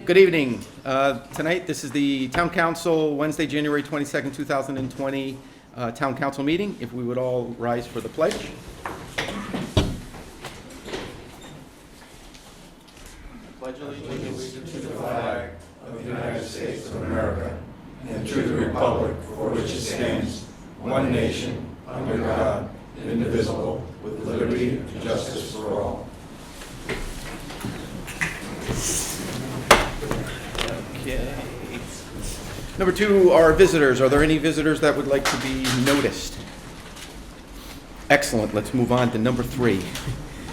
Good evening. Tonight, this is the Town Council, Wednesday, January 22nd, 2020, Town Council meeting. If we would all rise for the pledge. Pledge allegiance to the flag of the United States of America and to the republic for which it stands, one nation, under God, indivisible, with liberty and justice for all. Okay. Number two are visitors. Are there any visitors that would like to be noticed? Excellent. Let's move on to number three.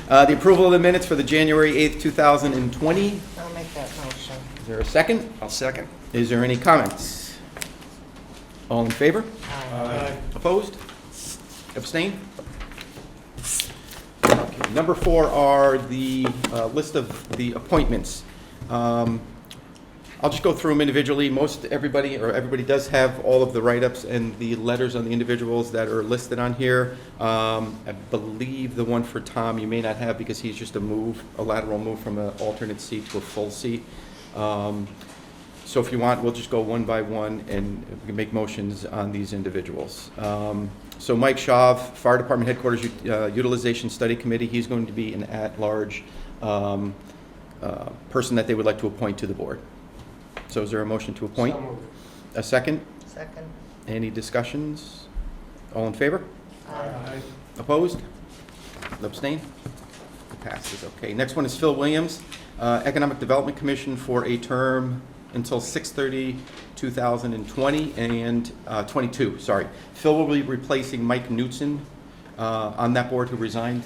The approval of the minutes for the January 8th, 2020. I'll make that motion. Is there a second? I'll second. Is there any comments? All in favor? Aye. Opposed? Abstain? Okay. Number four are the list of the appointments. I'll just go through them individually. Everybody does have all of the write-ups and the letters on the individuals that are listed on here. I believe the one for Tom you may not have because he's just a lateral move from an alternate seat to a full seat. So if you want, we'll just go one by one and we can make motions on these individuals. So Mike Shaw, Fire Department Headquarters Utilization Study Committee, he's going to be an at-large person that they would like to appoint to the board. So is there a motion to appoint? So moved. A second? Second. Any discussions? All in favor? Aye. Opposed? Abstain? It passes. Okay. Next one is Phil Williams, Economic Development Commission for a term until 6/30/2020 and 22. Sorry. Phil will be replacing Mike Knutson on that board who resigned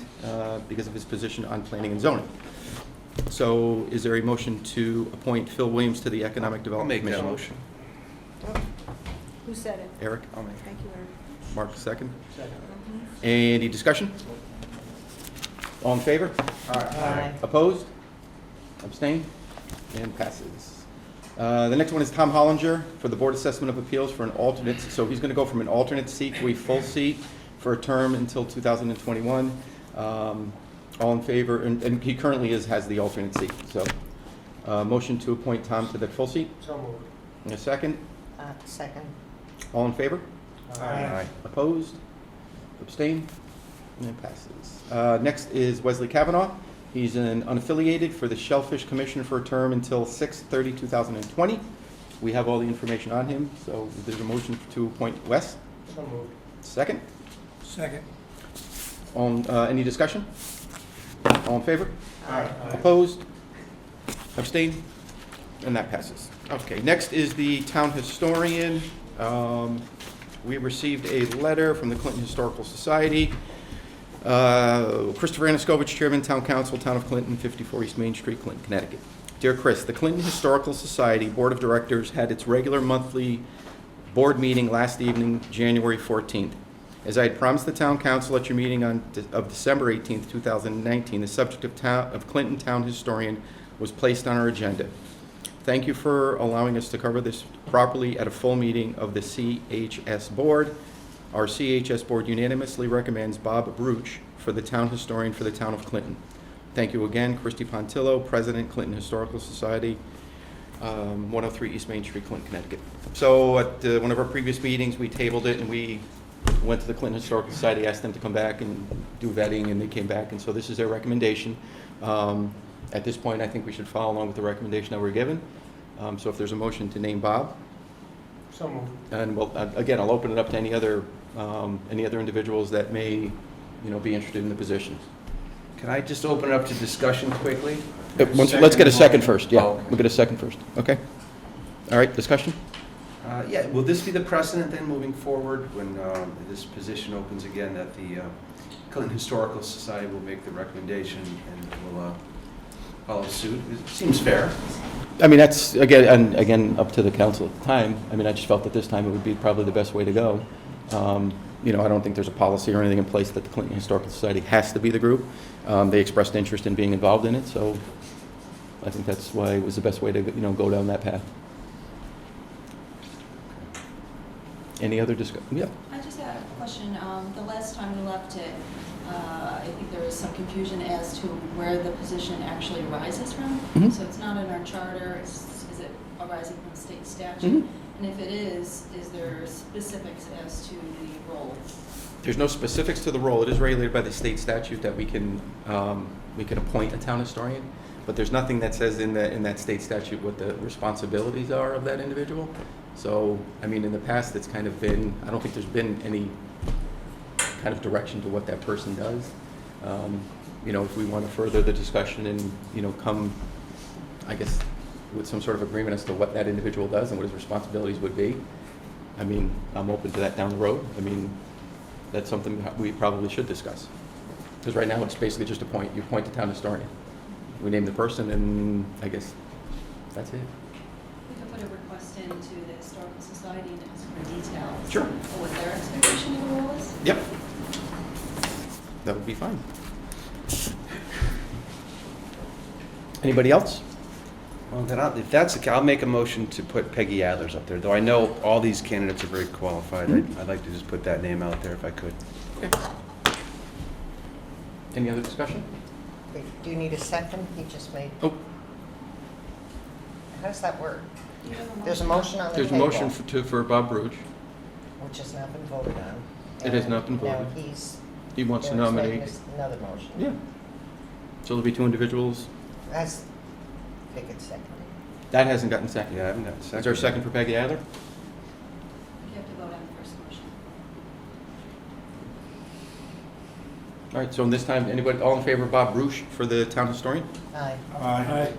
because of his position on planning and zoning. So is there a motion to appoint Phil Williams to the Economic I'll Development make Commission? that motion. Who said it? Eric? I'll make it. Thank you, Eric. Mark, second. Second. Any discussion? All in favor? Aye. Opposed? Abstain? And passes. The next one is Tom Hollinger for the Board Assessment of Appeals for an alternate. So he's going to go from an alternate seat to a full seat for a term until 2021. All in favor? And he currently has the alternate seat. So motion to appoint Tom to that full seat. So moved. And a second. Second. All in favor? Aye. Opposed? Abstain? And it passes. Next is Wesley Kavanaugh. He's an unaffiliated for the Shellfish Commission for a term until 6/30/2020. We have all the information on him, so there's a motion to appoint Wes. So moved. Second. Second. Any discussion? All in favor? Aye. Opposed? Abstain? And that passes. Okay, next is the town historian. We received a letter from the Clinton Historical Society. Christopher Anaskovich, Chairman, Town Council, Town of Clinton, 54 East Main Street, Clinton, Connecticut. Dear Chris, the Clinton Historical Society Board of Directors had its regular monthly board meeting last evening, January 14th. As I had promised the Town Council at your meeting of December 18th, 2019, the subject of Clinton Town Historian was placed on our agenda. Thank you for allowing us to cover this properly at a full meeting of the CHS Board. Our CHS Board unanimously recommends Bob Bruch for the Town Historian for the Town of Clinton. Thank you again, Christy Pontillo, President, Clinton Historical Society, 103 East Main Street, Clinton, Connecticut. So at one of our previous meetings, we tabled it and we went to the Clinton Historical Society, asked them to come back and do vetting, and they came back, and so this is their recommendation. At this point, I think we should follow along with the recommendation that we're given. So if there's a motion to name Bob, So moved. and again, I'll open it up to any other individuals that may, be interested in the position. Can I just open it up to discussion quickly? Let's get a second first. Yeah, Oh, okay. we'll get a second first. Okay. All right. Discussion. Yeah, will this be the precedent then moving forward when this position opens again, that the Clinton Historical Society will make the recommendation and will follow suit? It seems fair. I mean, that's again up to the council at the time. I mean, I just felt that this time it would be probably the best way to go. I don't think there's a policy or anything in place that the Clinton Historical Society has to be the group. They expressed interest in being involved in it, so I think that's why it was the best way to go down that path. Any other discussion? Yeah. I just had a question. The last time we left it, I think there was some confusion as to where the position actually arises from. Mhm. So it's not in our charter, it's arising from state Mhm. statute? And if it is there specifics as to the role? There's no specifics to the role. It is regulated by the state statute that we can appoint a town historian, but there's nothing that says in that state statute what the responsibilities are of that individual. So, I mean, in the past, it's kind of been, I don't think there's been any kind of direction to what that person does. You know, if we want to further the discussion and, you know, come, I guess, with some sort of agreement as to what that individual does and what his responsibilities would be, I mean, I'm open to that down the road. I mean, that's something that we probably should discuss. Because right now, it's basically just you appoint a town historian. We name the person, and I guess that's it. We could put a request into the Historical Society and ask for details. Sure. Of what their expectation of the role is. Yep. That would be fine. Anybody else? Well, then if that's the case, I'll make a motion to put Peggy Adler's up there, though I know all these candidates are very qualified. I'd like to just put that name out there if I could. Okay. Any other discussion? Wait, do you need a second? He just made, Oh, how does that work? You have a There's a motion on the there's a table. motion for Bob Bruch. Which has not been voted on. It has not been And voted. Now he's. He wants to Eric's making nominate. another motion. Yeah. So there'll be two individuals. That's, I think it's seconded. That hasn't gotten seconded. Yeah, I haven't got a second. Is there a second for Peggy Adler? You have to vote on the first motion. All right, so in this time, anybody, all in favor of Bob Bruch for the town historian? Aye. Aye.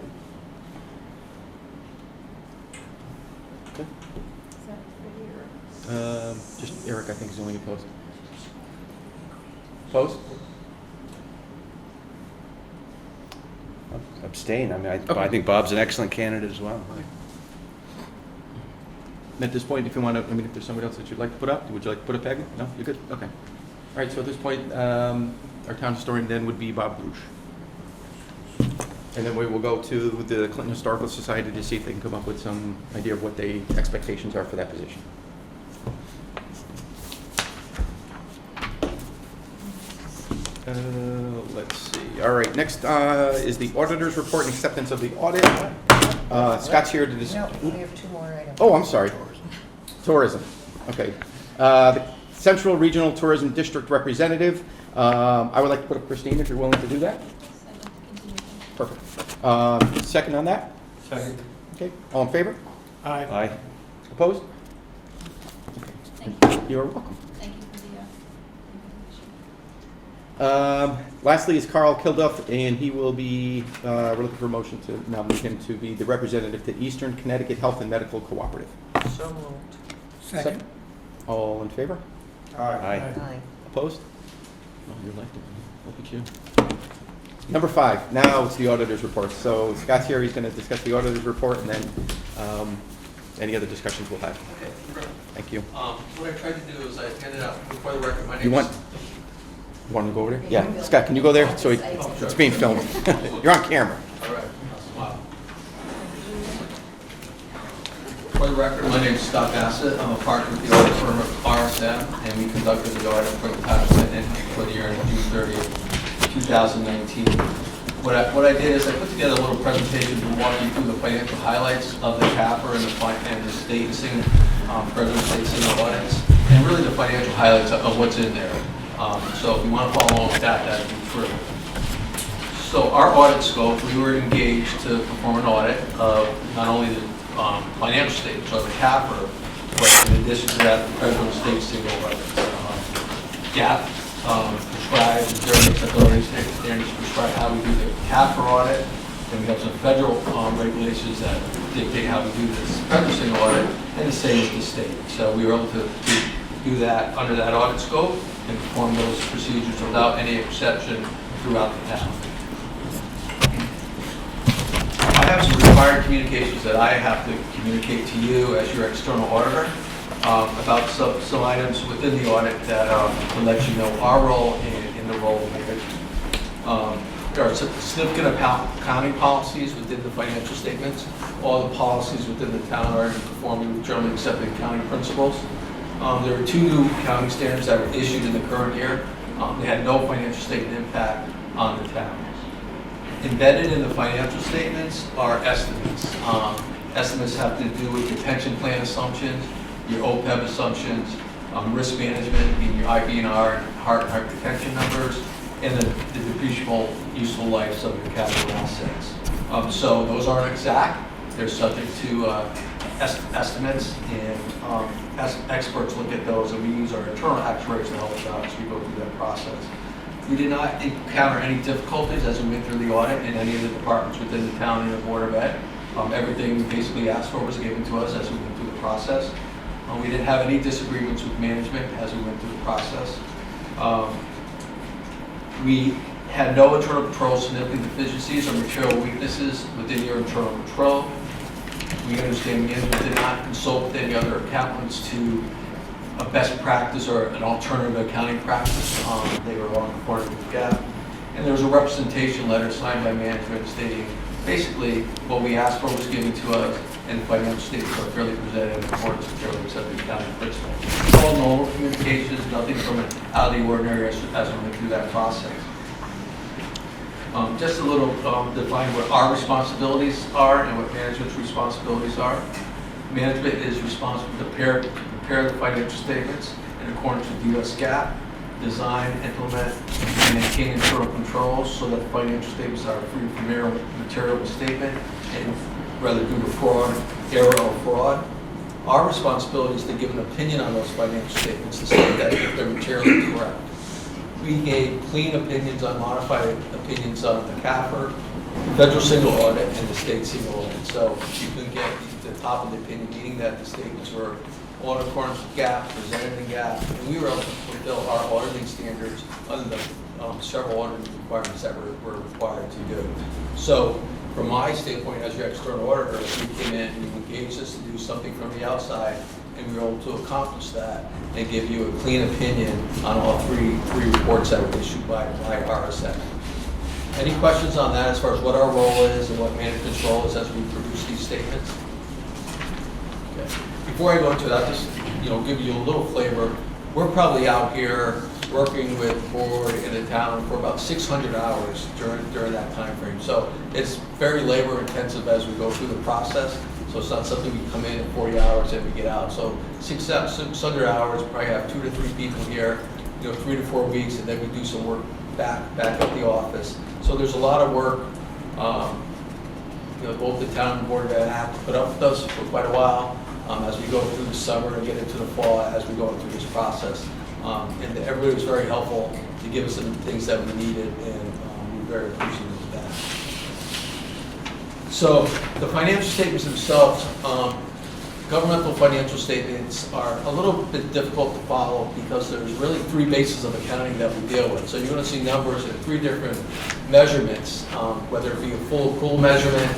Okay. Is that for you? Just Eric, I think, is the only opposed. Opposed? Abstain. I mean, I Okay. think Bob's an excellent candidate as well. At this point, if you want to, I mean, if there's somebody else that you'd like to put up, would you like to put up Peggy? No, you're good? Okay. All right, so at this point, our town historian then would be Bob Bruch. And then we will go to the Clinton Historical Society to see if they can come up with some idea of what the expectations are for that position. Let's see. All right, next is the auditor's report and acceptance of the audit. Scott's here to No, we have two more items. Oh, I'm sorry. Tourism. Okay. The Central Regional Tourism District Representative. I would like to put up Christine if you're willing to do that. Second, continue. Perfect. Second on that? Second. Okay. All in favor? Aye. Opposed? Thank you. You're welcome. Thank you for the information. Lastly is Carl Kilduff, and he will be, we're looking for a motion to nominate him to be the representative to Eastern Connecticut Health and Medical Cooperative. So moved. Second. All in favor? Aye. Aye. Opposed? Oh, you're elected. Look at you. Number 5, now it's the auditor's report. So Scott's here, he's going to discuss the auditor's report, and then any other discussions we'll have. Okay, great. Thank you. What I tried to do is I handed out, for the record, my name You want to go over there? Yeah. Scott, can you go there? So it's being filmed. You're on camera. All right, I'll smile. For the record, my name is Scott Bassett. I'm a partner with the audit firm of RSM, and we conducted the audit for the town of Clinton for the year ending June 30th, 2019. What I did is I put together a little presentation to walk you through the financial highlights of the CAFR and the state and single, federal and state single audits, and really the financial highlights of what's in there. So if you want to follow along with that, that'd be true. So our audit scope, we were engaged to perform an audit of not only the financial statements or the CAFR, but in addition to that, the federal and state single audits. GAAP prescribes, and German authorities standards prescribe how we do the CAFR audit. Then we have some federal regulations that dictate how we do this federal single audit, and the same with the state. So we were able to do that under that audit scope and perform those procedures without any exception throughout the town. I have some required communications that I have to communicate to you as your external auditor about some items within the audit that will let you know our role in the role of management. There are significant accounting policies within the financial statements. All the policies within the town are conforming with generally accepted accounting principles. There were 2 new accounting standards that were issued in the current year. They had no financial statement impact on the town. Embedded in the financial statements are estimates. Estimates have to do with your pension plan assumptions, your OPEB assumptions, risk management in your IBNR and heart and hypertension numbers, and the depreciable useful lives of your capital assets. So those aren't exact. They're subject to estimates, and as experts look at those, and we use our internal actuaries to help us out as we go through that process. We did not encounter any difficulties as we went through the audit in any of the departments within the town and the Board of Ed. Everything we basically asked for was given to us as we went through the process. We didn't have any disagreements with management as we went through the process. We had no internal control significant deficiencies or material weaknesses within your internal control. We understand management did not consult with any other accountants to a best practice or an alternative accounting practice. They were all in accordance with GAAP. And there was a representation letter signed by management stating basically what we asked for was given to us, and the financial statements are fairly presented in accordance with fairly accepted accounting principles. All normal communications, nothing from an out of the ordinary as we went through that process. Just a little define what our responsibilities are and what management's responsibilities are. Management is responsible to prepare the financial statements in accordance with U.S. GAAP, design, implement, and maintain internal controls so that the financial statements are free from material misstatement and rather due to fraud, error, or fraud. Our responsibility is to give an opinion on those financial statements to say that if they're materially correct. We gave clean opinions on modified opinions on the CAFR, federal single audit, and the state single audit. So you can get the top of the opinion, meaning that the statements were all in accordance with GAAP, presented in GAAP, and we were able to fulfill our auditing standards under the several auditing requirements that we're required to do. So from my standpoint as your external auditor, we came in and you engaged us to do something from the outside, and we were able to accomplish that and give you a clean opinion on all three reports that were issued by RSM. Any questions on that as far as what our role is and what management's role is as we produce these statements? Okay. Before I go into that, I'll just give you a little flavor. We're probably out here working with the board in the town for about 600 hours during that time frame. So it's very labor intensive as we go through the process. So it's not something we come in 40 hours and we get out. So 600 hours, probably have 2 to 3 people here, 3 to 4 weeks, and then we do some work back at the office. So there's a lot of work. Both the town and board have to put up with us for quite a while as we go through the summer and get into the fall as we go through this process. And everybody was very helpful to give us some things that we needed, and we're very appreciative of that. So the financial statements themselves, governmental financial statements are a little bit difficult to follow because there's really 3 bases of accounting that we deal with. So you're going to see numbers in 3 different measurements, whether it be a full accrual measurement,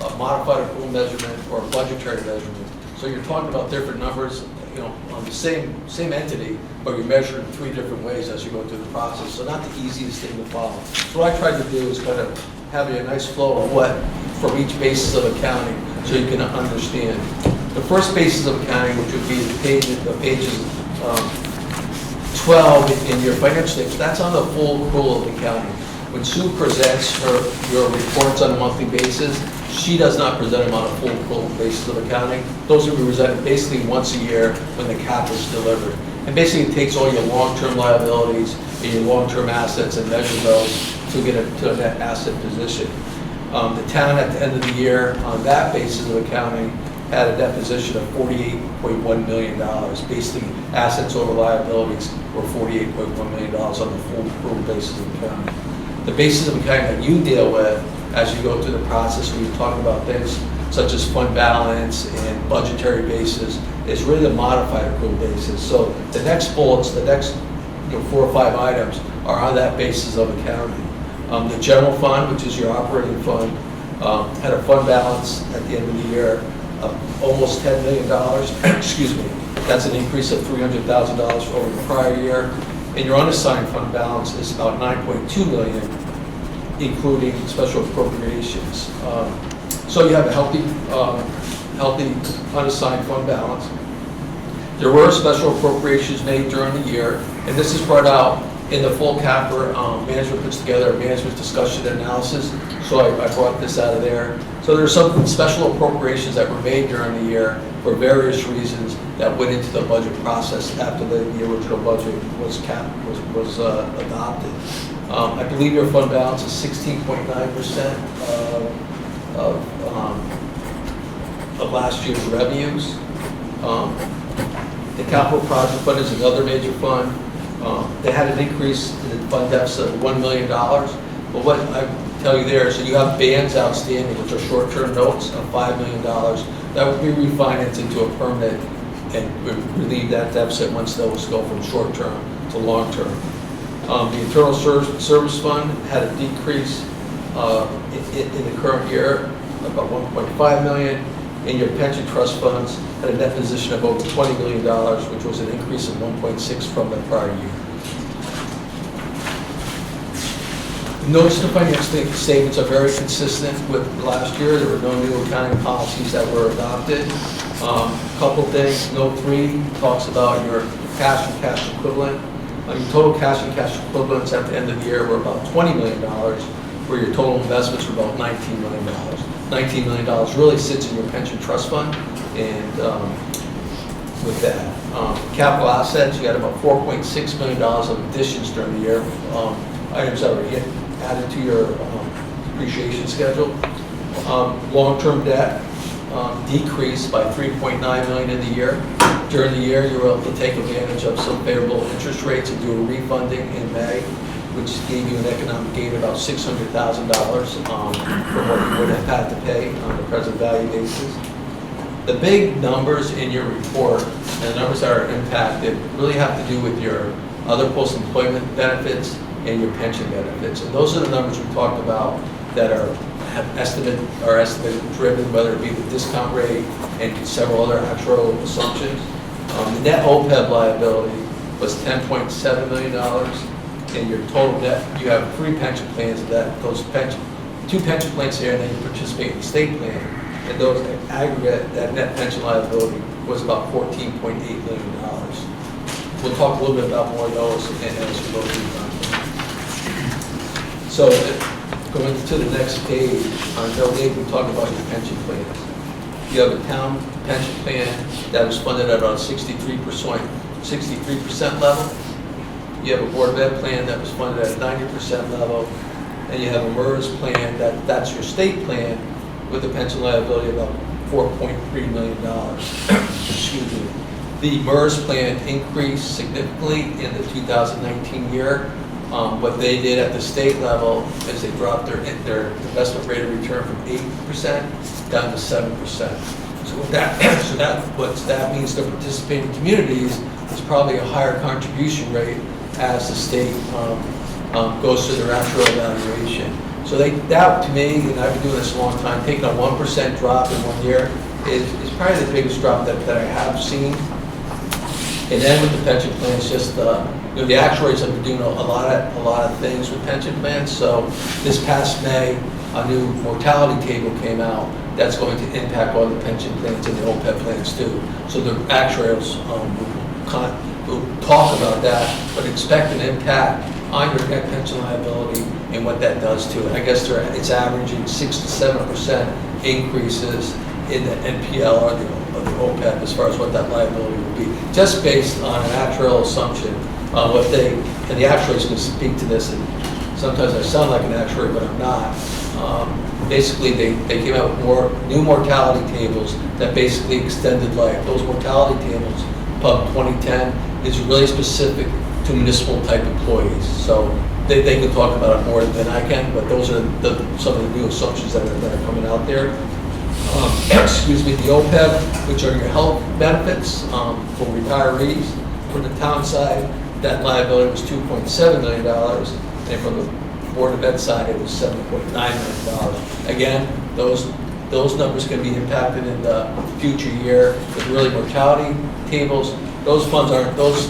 a modified accrual measurement, or a budgetary measurement. So you're talking about different numbers, on the same entity, but you're measured in 3 different ways as you go through the process. So not the easiest thing to follow. So what I tried to do is kind of have a nice flow of what from each basis of accounting so you can understand. The first basis of accounting, which would be the pages 12 in your financial statements, that's on the full accrual of accounting. When Sue presents your reports on a monthly basis, she does not present them on a full accrual basis of accounting. Those will be presented basically once a year when the cap is delivered. And basically it takes all your long-term liabilities and your long-term assets and measures those to get to a net asset position. The town at the end of the year on that basis of accounting had a net position of $48.1 million. Basically assets over liabilities were $48.1 million on the full accrual basis of accounting. The basis of accounting that you deal with as you go through the process when you talk about things such as fund balance and budgetary basis is really the modified accrual basis. So the next bullets, the next 4 or 5 items are on that basis of accounting. The general fund, which is your operating fund, had a fund balance at the end of the year of almost $10 million. Excuse me. That's an increase of $300,000 over the prior year. And your unassigned fund balance is about $9.2 million, including special appropriations. So you have a healthy unassigned fund balance. There were special appropriations made during the year, and this is brought out in the full CAFR, management puts together a management discussion and analysis, so I brought this out of there. So there's some special appropriations that were made during the year for various reasons that went into the budget process after the original budget was adopted. I believe your fund balance is 16.9% of last year's revenues. The capital project fund is another major fund. They had an increase in the fund deficit of $1 million. But what I tell you there, so you have bands outstanding, which are short-term notes of $5 million. That would be refinanced into a permanent and relieve that deficit once those go from short-term to long-term. The internal service fund had a decrease in the current year, about $1.5 million. And your pension trust funds had a net position of over $20 million, which was an increase of 1.6 from the prior year. Notes to financial statements are very consistent with last year. There were no new accounting policies that were adopted. Couple things. Note 3 talks about your cash and cash equivalent. Your total cash and cash equivalents at the end of the year were about $20 million, where your total investments were about $19 million. $19 million really sits in your pension trust fund, and with that. Capital assets, you had about $4.6 million of additions during the year, items that were added to your depreciation schedule. Long-term debt decreased by $3.9 million in the year. During the year, you were able to take advantage of some favorable interest rates and do a refunding in May, which gave you an economic gain of about $600,000 from what you would have had to pay on a present value basis. The big numbers in your report, and the numbers that are impacted, really have to do with your other post-employment benefits and your pension benefits. And those are the numbers we talked about that are estimate driven, whether it be the discount rate and several other actual assumptions. The net OPEB liability was $10.7 million. And your total debt, you have 3 pension plans of that, two pension plans here, and then you participate in the state plan. And those aggregate, that net pension liability was about $14.8 million. We'll talk a little bit about more of those as we go through the So going to the next page, on note 8, we talk about your pension plans. You have a town pension plan that was funded at about 63% level. You have a Board of Ed plan that was funded at 90% level, and you have a MERS plan that's your state plan with a pension liability of about $4.3 million. Excuse me. The MERS plan increased significantly in the 2019 year. What they did at the state level is they dropped their investment rate of return from 8% down to 7%. So what that means to participating communities is probably a higher contribution rate as the state goes through their actual evaluation. So that to me, and I've been doing this a long time, taking a 1% drop in 1 year is probably the biggest drop that I have seen. And then with the pension plans, just the actuaries have been doing a lot of things with pension plans. So this past May, a new mortality table came out that's going to impact all the pension plans and the OPEB plans too. So the actuaries will talk about that, but expect an impact on your net pension liability and what that does to it. I guess it's averaging 6 to 7% increases in the NPL or the OPEB as far as what that liability would be, just based on an actuarial assumption. And the actuaries can speak to this, and sometimes I sound like an actuary, but I'm not. Basically, they came out with new mortality tables that basically extended life. Those mortality tables, PUB 2010, is really specific to municipal type employees. So they can talk about it more than I can, but those are some of the new assumptions that are coming out there. Excuse me, the OPEB, which are your health benefits for retirees. For the town side, that liability was $2.7 million, and from the Board of Ed side, it was $7.9 million. Again, those numbers can be impacted in the future year with really mortality tables. Those funds aren't, those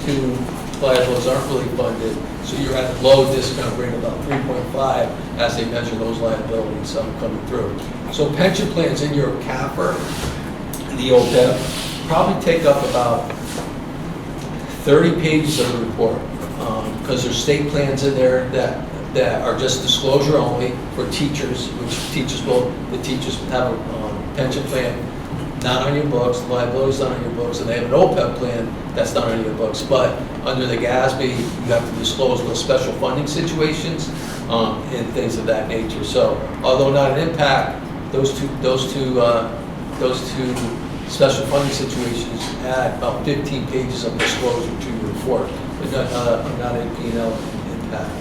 two liabilities aren't really funded, so you're at a low discount rate of about 3.5 as they measure those liabilities coming through. So pension plans in your CAFR, the OPEB, probably take up about 30 pages of the report. because there's state plans in there that are just disclosure only for teachers, the teachers have a pension plan not on your books, the liability's not on your books, and they have an OPEB plan that's not on your books. But under the GASB, you have to disclose those special funding situations and things of that nature. So although not an impact, those two special funding situations add about 15 pages of disclosure to your report, but not a P&L impact.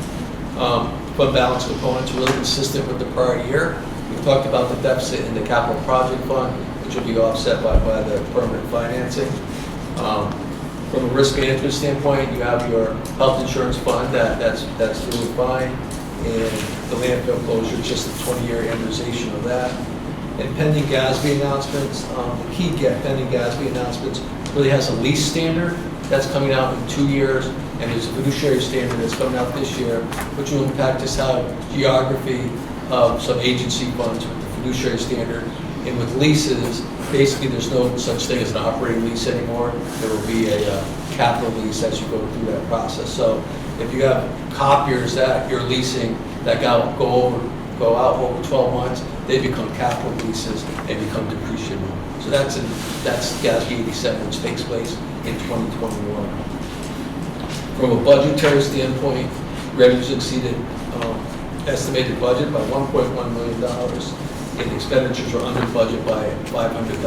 Fund balance components are really consistent with the prior year. We talked about the deficit in the capital project fund, which will be offset by the permanent financing. From a risk management standpoint, you have your health insurance fund that's doing fine, and the landfill closure, just a 20-year amortization of that. And pending GASB announcements, the key pending GASB announcements really has a lease standard that's coming out in 2 years, and there's a fiduciary standard that's coming out this year, which will impact just how geography of some agency funds with the fiduciary standard. And with leases, basically there's no such thing as an operating lease anymore. There will be a capital lease as you go through that process. So if you have copiers that you're leasing that go out over 12 months, they become capital leases and become depreciable. So that's GASB 87, which takes place in 2021. From a budgetary standpoint, revenues exceeded estimated budget by $1.1 million, and expenditures are under budget by $500,000 in the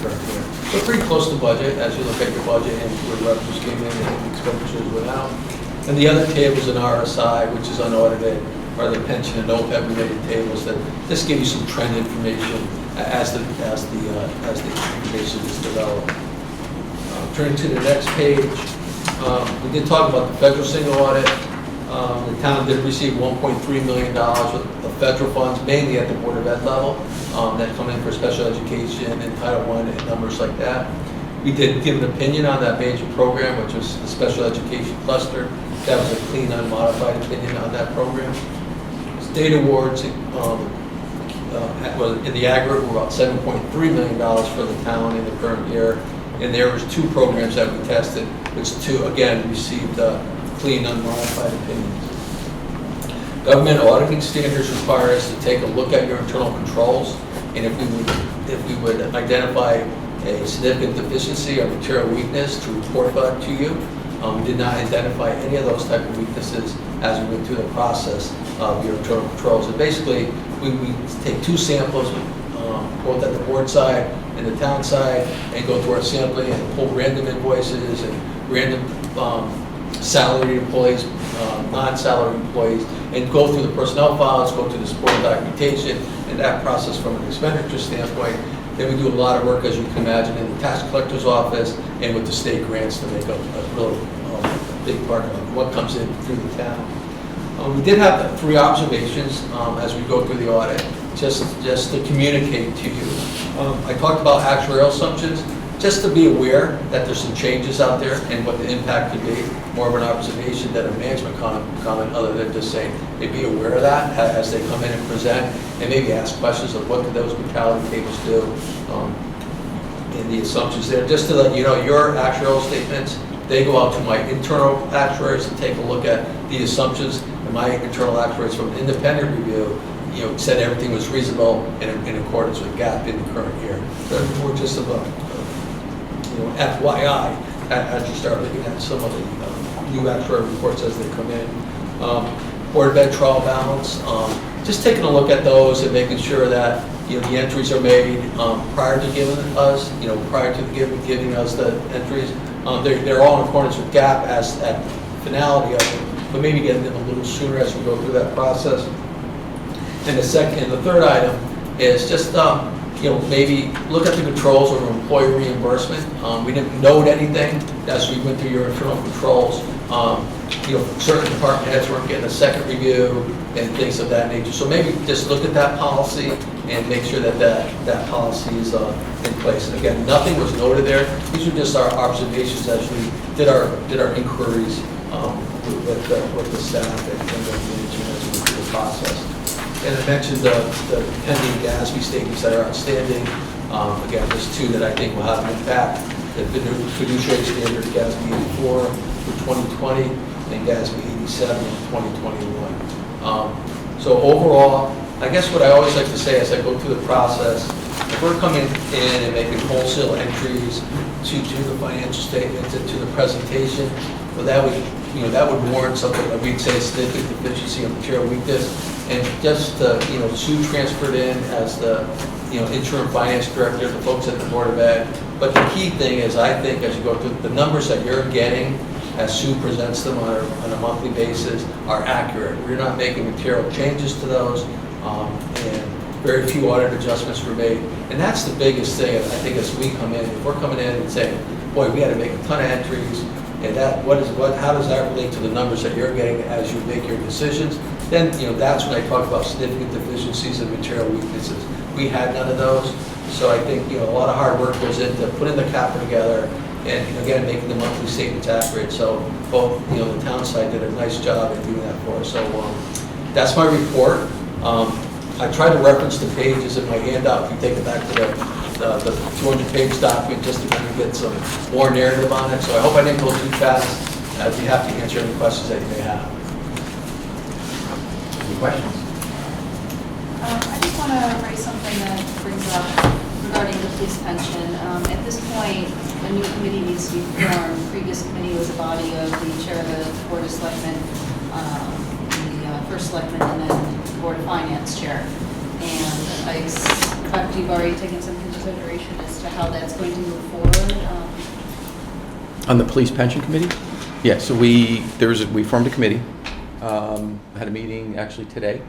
current year. So pretty close to budget as you look at your budget and where revenues came in and expenditures went out. And the other tables in RSI, which is unaudited, are the pension and OPEB related tables that just give you some trend information as the information is developed. Turning to the next page, we did talk about the federal single audit. The town did receive $1.3 million of federal funds, mainly at the Board of Ed level, that come in for special education and Title I and numbers like that. We did give an opinion on that major program, which was the special education cluster. That was a clean, unmodified opinion on that program. State awards in the aggregate were about $7.3 million for the town in the current year. And there was 2 programs that we tested, which again received clean, unmodified opinions. Government auditing standards require us to take a look at your internal controls, and if we would identify a significant deficiency or material weakness to report back to you. We did not identify any of those type of weaknesses as we went through the process of your internal controls. And basically, we take 2 samples, both at the board side and the town side, and go through our sampling and pull random invoices and random salaried employees, non-salaried employees, and go through the personnel files, go through the supporting documentation, and that process from an expenditure standpoint. Then we do a lot of work, as you can imagine, in the tax collector's office and with the state grants to make a real big part of what comes in through the town. We did have 3 observations as we go through the audit, just to communicate to you. I talked about actuarial assumptions, just to be aware that there's some changes out there and what the impact could be. More of an observation than a management comment, other than just saying, hey, be aware of that as they come in and present, and maybe ask questions of what do those brutality tables do, and the assumptions there. Just to let you know, your actuarial statements, they go out to my internal actuaries to take a look at the assumptions, and my internal actuaries from an independent review, said everything was reasonable in accordance with GAAP in the current year. So we're just about, FYI, as you start looking at some of the new actuarial reports as they come in. Board of Ed trial balance, just taking a look at those and making sure that the entries are made prior to giving us, prior to giving us the entries. They're all in accordance with GAAP as at the finality of it, but maybe getting them a little sooner as we go through that process. And the third item is just maybe look at the controls over employee reimbursement. We didn't note anything as we went through your internal controls. Certain department heads weren't getting a second review and things of that nature. So maybe just look at that policy and make sure that policy is in place. And again, nothing was noted there. These are just our observations as we did our inquiries with the staff and the management as we went through the process. And I mentioned the pending GASB statements that are outstanding. Again, there's 2 that I think will have an impact. The fiduciary standard GASB 84 for 2020, and GASB 87 in 2021. So overall, I guess what I always like to say as I go through the process, if we're coming in and making wholesale entries to the financial statements and to the presentation, well, that would warrant something that we'd say significant deficiency of material weakness. And just, Sue transferred in as the, interim finance director, the folks at the Board of Ed. But the key thing is, I think, as you go through, the numbers that you're getting, as Sue presents them on a monthly basis, are accurate. We're not making material changes to those, and very few audit adjustments were made. And that's the biggest thing, I think, as we come in. If we're coming in and saying, boy, we had to make a ton of entries, and how does that relate to the numbers that you're getting as you make your decisions? Then, that's when I talk about significant deficiencies and material weaknesses. We had none of those, so I think, a lot of hard work goes into putting the CAPA together, and again, making the monthly statements accurate. So both, the town side did a nice job in doing that for us. So that's my report. I tried to reference the pages in my handout. If you take it back to the 200-page document, just to kind of get some more narrative on it. So I hope I didn't go too fast. I'd be happy to answer any questions that you may have. Any questions? I just want to raise something that brings up regarding the police pension. At this point, a new committee needs to be formed. Previous committee was a body of the chair of the Board of Selectmen, the first selectman, and then the Board of Finance chair. And I expect you've already taken some consideration as to how that's going to move forward. On the police pension committee? Yeah, so we formed a committee, had a meeting actually today.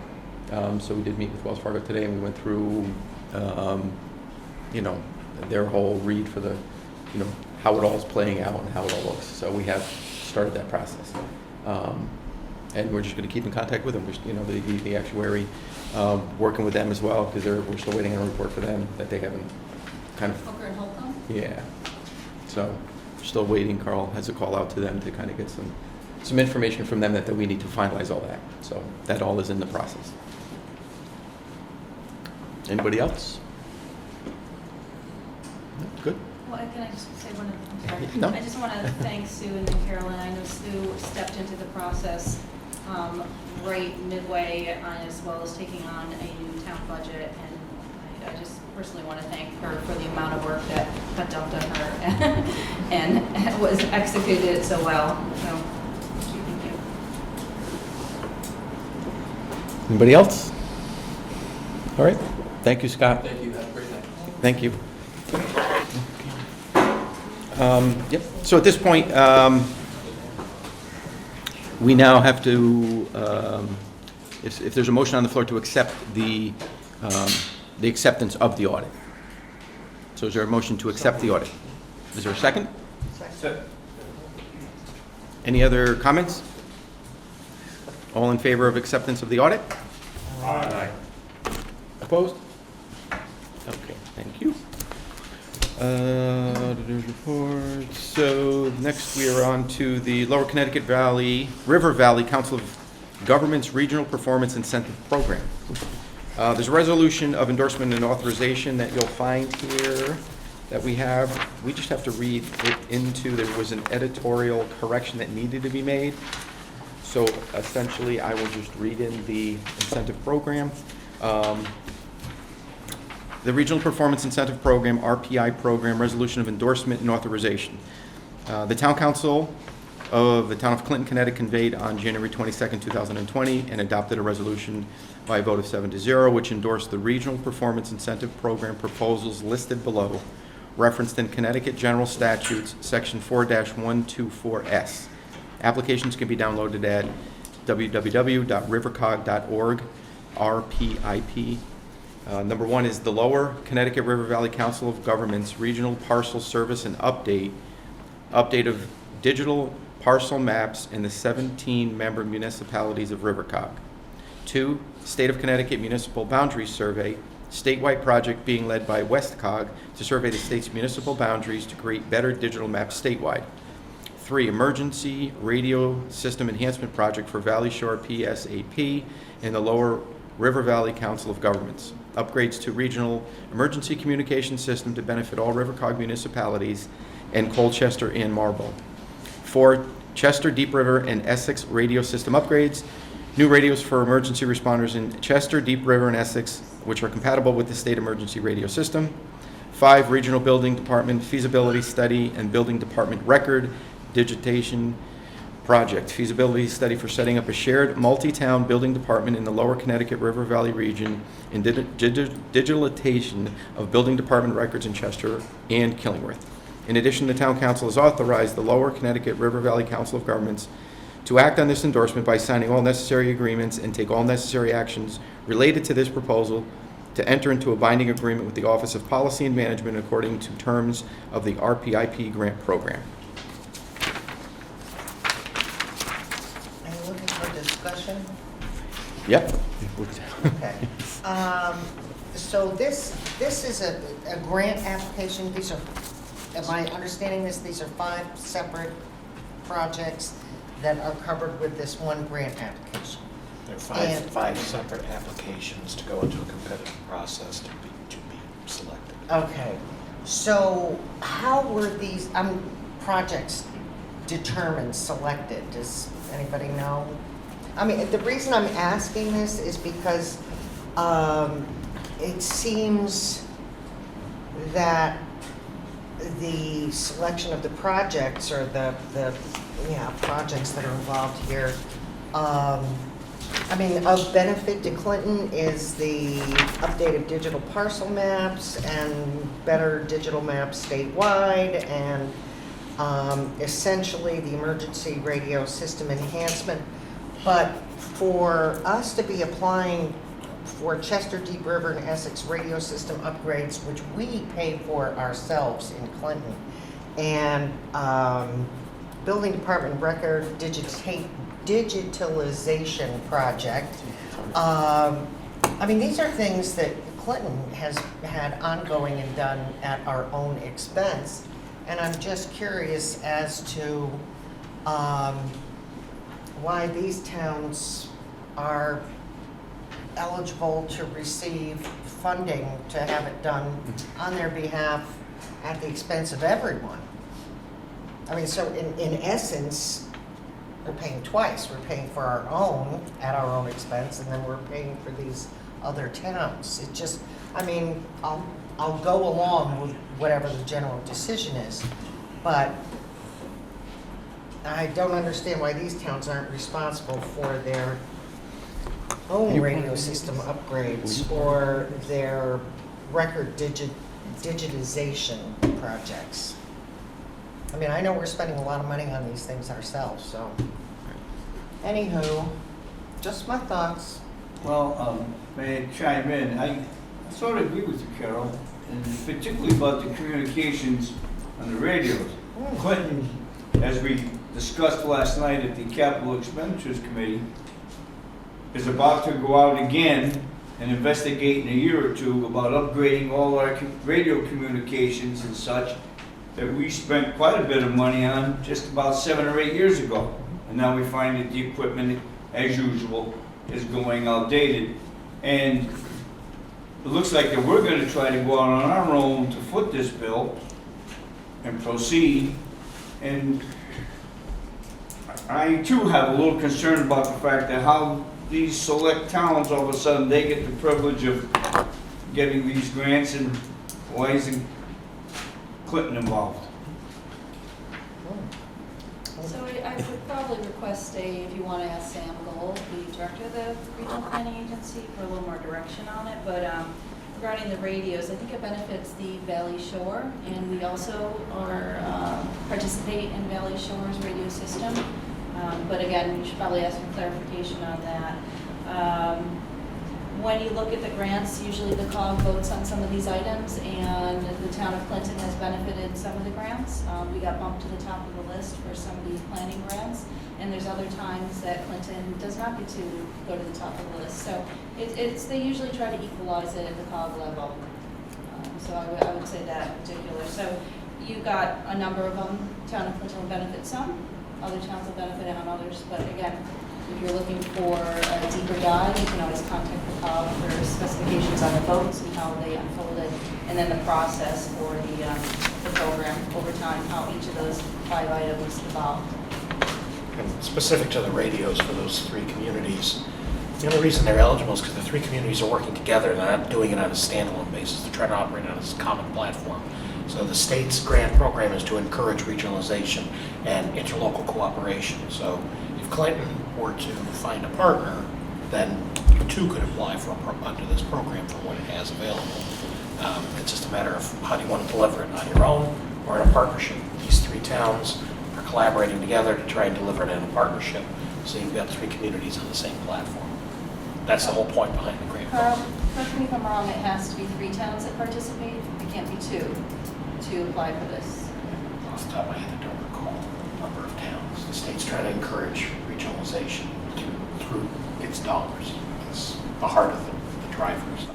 So we did meet with Wells Fargo today, and we went through, their whole read for the, how it all is playing out and how it all looks. So we have started that process. And we're just going to keep in contact with them. The actuary, working with them as well, because we're still waiting on a report for them that they haven't kind of. Hooker and Holcomb? Yeah. So still waiting. Carl has a call out to them to kind of get some information from them that we need to finalize all that. So that all is in the process. Anybody else? No? Good. Well, can I just say one other thing? No. I just want to thank Sue and Carolyn. I know Sue stepped into the process right midway, as well as taking on a new town budget, and I just personally want to thank her for the amount of work that got dumped on her and was executed so well. So, thank you. Anybody else? All right. Thank you, Scott. Thank you. Have a great night. Thank you. Yep. So at this point, we now have to, if there's a motion on the floor to accept the acceptance of the audit. So is there a motion to accept the audit? Is there a second? Second. Any other comments? All in favor of acceptance of the audit? Aye. Opposed? Okay, thank you. Report. So next we are on to the Lower Connecticut River Valley Council of Governments Regional Performance Incentive Program. There's a resolution of endorsement and authorization that you'll find here that we have. We just have to read it into, there was an editorial correction that needed to be made. So essentially, I will just read in the incentive program. The Regional Performance Incentive Program, RPI program, resolution of endorsement and authorization. The Town Council of the Town of Clinton, Connecticut conveyed on January 22nd, 2020 and adopted a resolution by a vote of 7-0, which endorsed the Regional Performance Incentive Program proposals listed below, referenced in Connecticut General Statutes, Section 4-124S. Applications can be downloaded at www.rivercog.org, RPIP. Number one is the Lower Connecticut River Valley Council of Governments Regional Parcel Service and Update of digital parcel maps in the 17-member municipalities of Rivercog. 2, State of Connecticut Municipal Boundaries Survey, statewide project being led by WestCog to survey the state's municipal boundaries to create better digital maps statewide. 3, Emergency Radio System Enhancement Project for Valley Shore PSAP and the Lower River Valley Council of Governments. Upgrades to regional emergency communication system to benefit all Rivercog municipalities and Colchester and Marlborough. 4, Chester, Deep River, and Essex radio system upgrades. New radios for emergency responders in Chester, Deep River, and Essex, which are compatible with the state emergency radio system. 5, regional building department feasibility study and building department record digitization project. Feasibility study for setting up a shared multi-town building department in the lower Connecticut River Valley region and digitalization of building department records in Chester and Killingworth. In addition, the town council has authorized the lower Connecticut River Valley Council of Governments to act on this endorsement by signing all necessary agreements and take all necessary actions related to this proposal to enter into a binding agreement with the Office of Policy and Management according to terms of the RPIP grant program. Are you looking for discussion? Yep. Okay. So this is a grant application. These are, am I understanding this? These are 5 separate projects that are covered with this one grant application. There are And- five separate applications to go into a competitive process to be selected. Okay. So how were these projects determined, selected? Does anybody know? I mean, the reason I'm asking this is because it seems that the selection of the projects or the projects that are involved here, I mean, of benefit to Clinton is the updated digital parcel maps and better digital maps statewide and essentially the emergency radio system enhancement. But for us to be applying for Chester, Deep River, and Essex radio system upgrades, which we pay for ourselves in Clinton, and building department record digitalization project. I mean, these are things that Clinton has had ongoing and done at our own expense. And I'm just curious as to why these towns are eligible to receive funding to have it done on their behalf at the expense of everyone. I mean, so in essence, we're paying twice. We're paying for our own at our own expense, and then we're paying for these other towns. It just, I mean, I'll go along with whatever the general decision is, but I don't understand why these towns aren't responsible for their own radio system upgrades or their record digitization projects. I mean, I know we're spending a lot of money on these things ourselves, so. Anywho, just my thoughts. Well, may I chime in? I sort of agree with you, Carol, and particularly about the communications on the radios. Clinton, as we discussed last night at the Capital Expenditures Committee, is about to go out again and investigate in a year or two about upgrading all our radio communications and such that we spent quite a bit of money on just about 7 or 8 years ago. And now we find that the equipment, as usual, is going outdated. And it looks like that we're going to try to go out on our own to foot this bill and proceed. And I too have a little concern about the fact that how these select towns, all of a sudden, they get the privilege of getting these grants, and why isn't Clinton involved? So I would probably request if you want to ask Sam Gold, the director of the Regional Planning Agency, for a little more direction on it. But regarding the radios, I think it benefits the Valley Shore, and we also participate in Valley Shore's radio system. But again, we should probably ask for clarification on that. When you look at the grants, usually the COG votes on some of these items, and the town of Clinton has benefited some of the grants. We got bumped to the top of the list for some of these planning grants, and there's other times that Clinton does not get to go to the top of the list. So they usually try to equalize it at the COG level. So I would say that in particular. So you got a number of them. Town of Clinton will benefit some, other towns will benefit on others. But again, if you're looking for a deeper dive, you can always contact the COG for specifications on the votes and how they unfolded, and then the process for the program over time, how each of those 5 items evolved. and specific to the radios for those 3 communities, the only reason they're eligible is because the 3 communities are working together. They're not doing it on a standalone basis. They're trying to operate on a common platform. So the state's grant program is to encourage regionalization and interlocal cooperation. So if Clinton were to find a partner, then you too could apply for under this program for what it has available. It's just a matter of how do you want to deliver it, on your own or in a partnership. These 3 towns are collaborating together to try and deliver it in a partnership. So you've got 3 communities on the same platform. That's the whole point behind the grant Carl, program. correct me if I'm wrong, it has to be 3 towns that participate? It can't be 2 to apply for this? Off the top of my head, I don't recall the number of towns. The state's trying to encourage regionalization through its dollars. It's the heart of the drivers.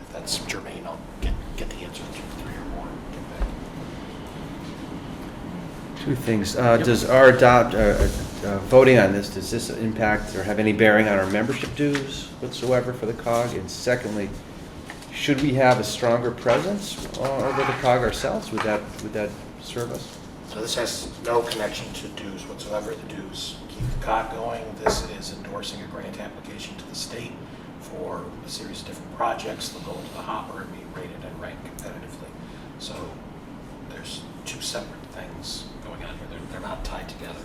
If that's germane, I'll get the answer to 3 or more. Get back. 2 things. Does our voting on this, does this impact or have any bearing on our membership dues whatsoever for the COG? And secondly, should we have a stronger presence over the COG ourselves? Would that serve us? So this has no connection to dues whatsoever. The dues keep the COG going. This is endorsing a grant application to the state for a series of different projects. They'll go into the hopper and be rated and ranked competitively. So there's 2 separate things going on here. They're not tied together.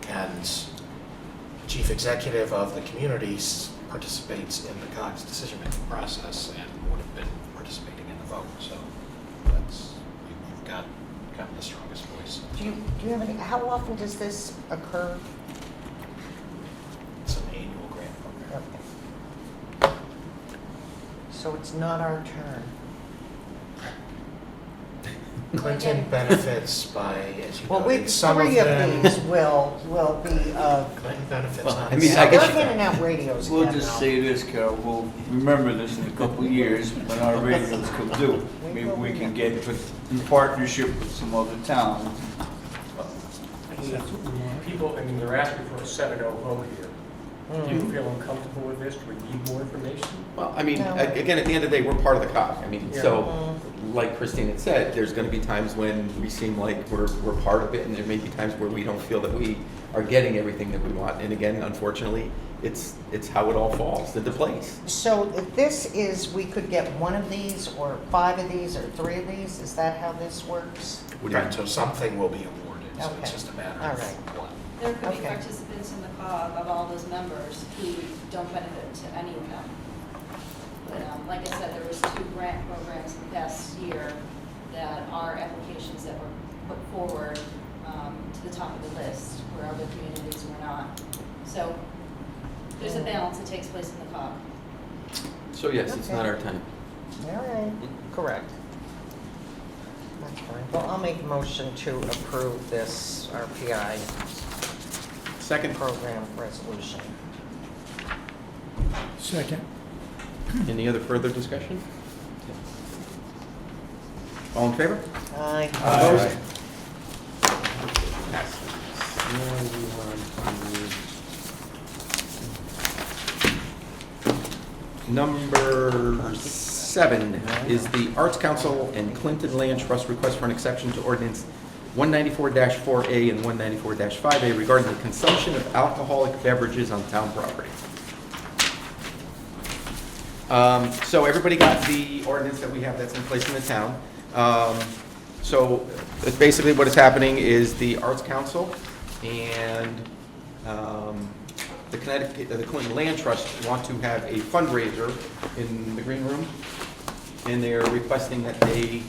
And the chief executive of the communities participates in the COG's decision-making process and would have been participating in the vote. So that's, you've got kind of the strongest voice. Do you have any, how often does this occur? It's an annual grant program. Okay. So it's not our turn. Clinton benefits by, as you Well, know, we, in some 3 of of them. these will be, Clinton benefits Well, on. I mean, I some guess- of we're handing them. out radios We'll again just now. say this, Carol, we'll remember this in a couple of years when our radios come due. Maybe we can get in partnership with some other towns. People, I mean, they're asking for a 7-0 vote here. Do you Mm. feel uncomfortable with this? Do we need more information? Well, I mean, No. again, at the end of the day, we're part of the COG. I mean, so, Mhm. like Christine had said, there's gonna be times when we seem like we're part of it, and there may be times where we don't feel that we are getting everything that we want. And again, unfortunately, it's how it all falls into place. So if this is, we could get 1 of these, or 5 of these, or 3 of these? Is that how this works? Right, so something will be awarded, so Okay. it's just a matter All of right. what. There could be Okay. participants in the COG of all those members who don't benefit to any of them. But like I said, there was 2 grant programs in the past year that are applications that were put forward to the top of the list, where other communities were not. So there's a balance that takes place in the COG. So yes, it's not our time. All right, correct. That's fine. Well, I'll make a motion to approve this RPI Second, program resolution. Second. any other further discussion? All in favor? Aye. Opposed? Passes. Now we move on to number 7 is the Arts Council and Clinton Land Trust request for an exception to ordinance 194-4A and 194-5A regarding the consumption of alcoholic beverages on town property. So everybody got the ordinance that we have that's in place in the town. So basically what is happening is the Arts Council and the Clinton Land Trust want to have a fundraiser in the green room, and they're requesting that they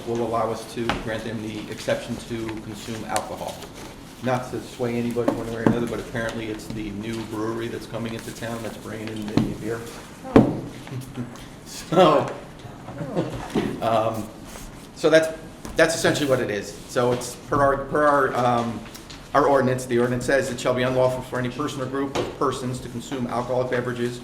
will allow us to grant them the exception to consume alcohol. Not to sway anybody one way or another, but apparently it's the new brewery that's coming into town that's bringing in the beer. So that's essentially what it is. So it's per our ordinance. The ordinance says it shall be unlawful for any person or group of persons to consume alcoholic beverages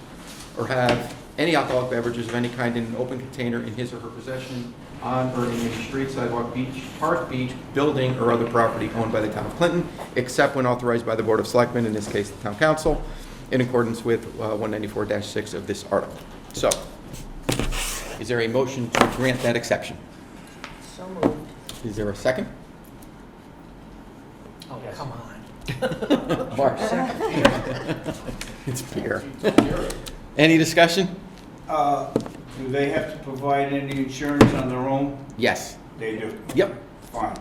or have any alcoholic beverages of any kind in an open container in his or her possession on or in any street, sidewalk, beach, park, beach, building, or other property owned by the town of Clinton, except when authorized by the Board of Selectmen, in this case, the town council, in accordance with 194-6 of this article. So, is there a motion to grant that exception? So moved. Is there a second? Oh, Yes. come on. Mark? It's beer. Any discussion? Do they have to provide any insurance on their own? Yes. They do. Yep. Fine.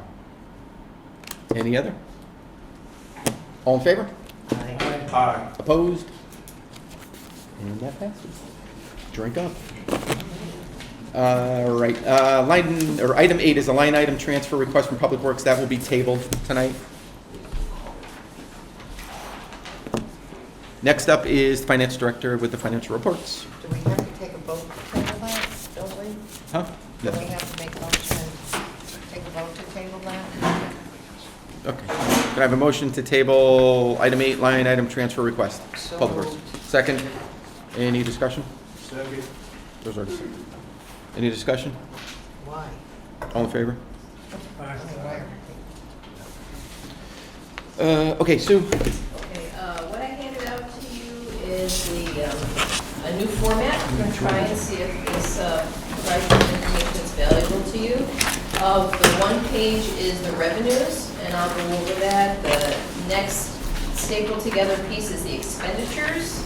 Any other? All in favor? Aye. Aye. Opposed? And that passes. Drink up. Right, item 8 is a line item transfer request from Public Works. That will be tabled tonight. Next up is the Finance Director with the financial reports. Do we have to take a vote to table that, don't we? Huh? Do we Yes. have to make a motion, take a vote to table that? Okay. Can I have a motion to table item 8, line item transfer request? So Public Works. moved. Second. Any discussion? Second. Those are the second. Any discussion? Why? All in favor? Why? Okay, Sue? Okay, what I handed out to you is a new format. I'm going to try and see if this provides some information that's valuable to you. The one page is the revenues, and I'll go over that. The next stapled together piece is the expenditures.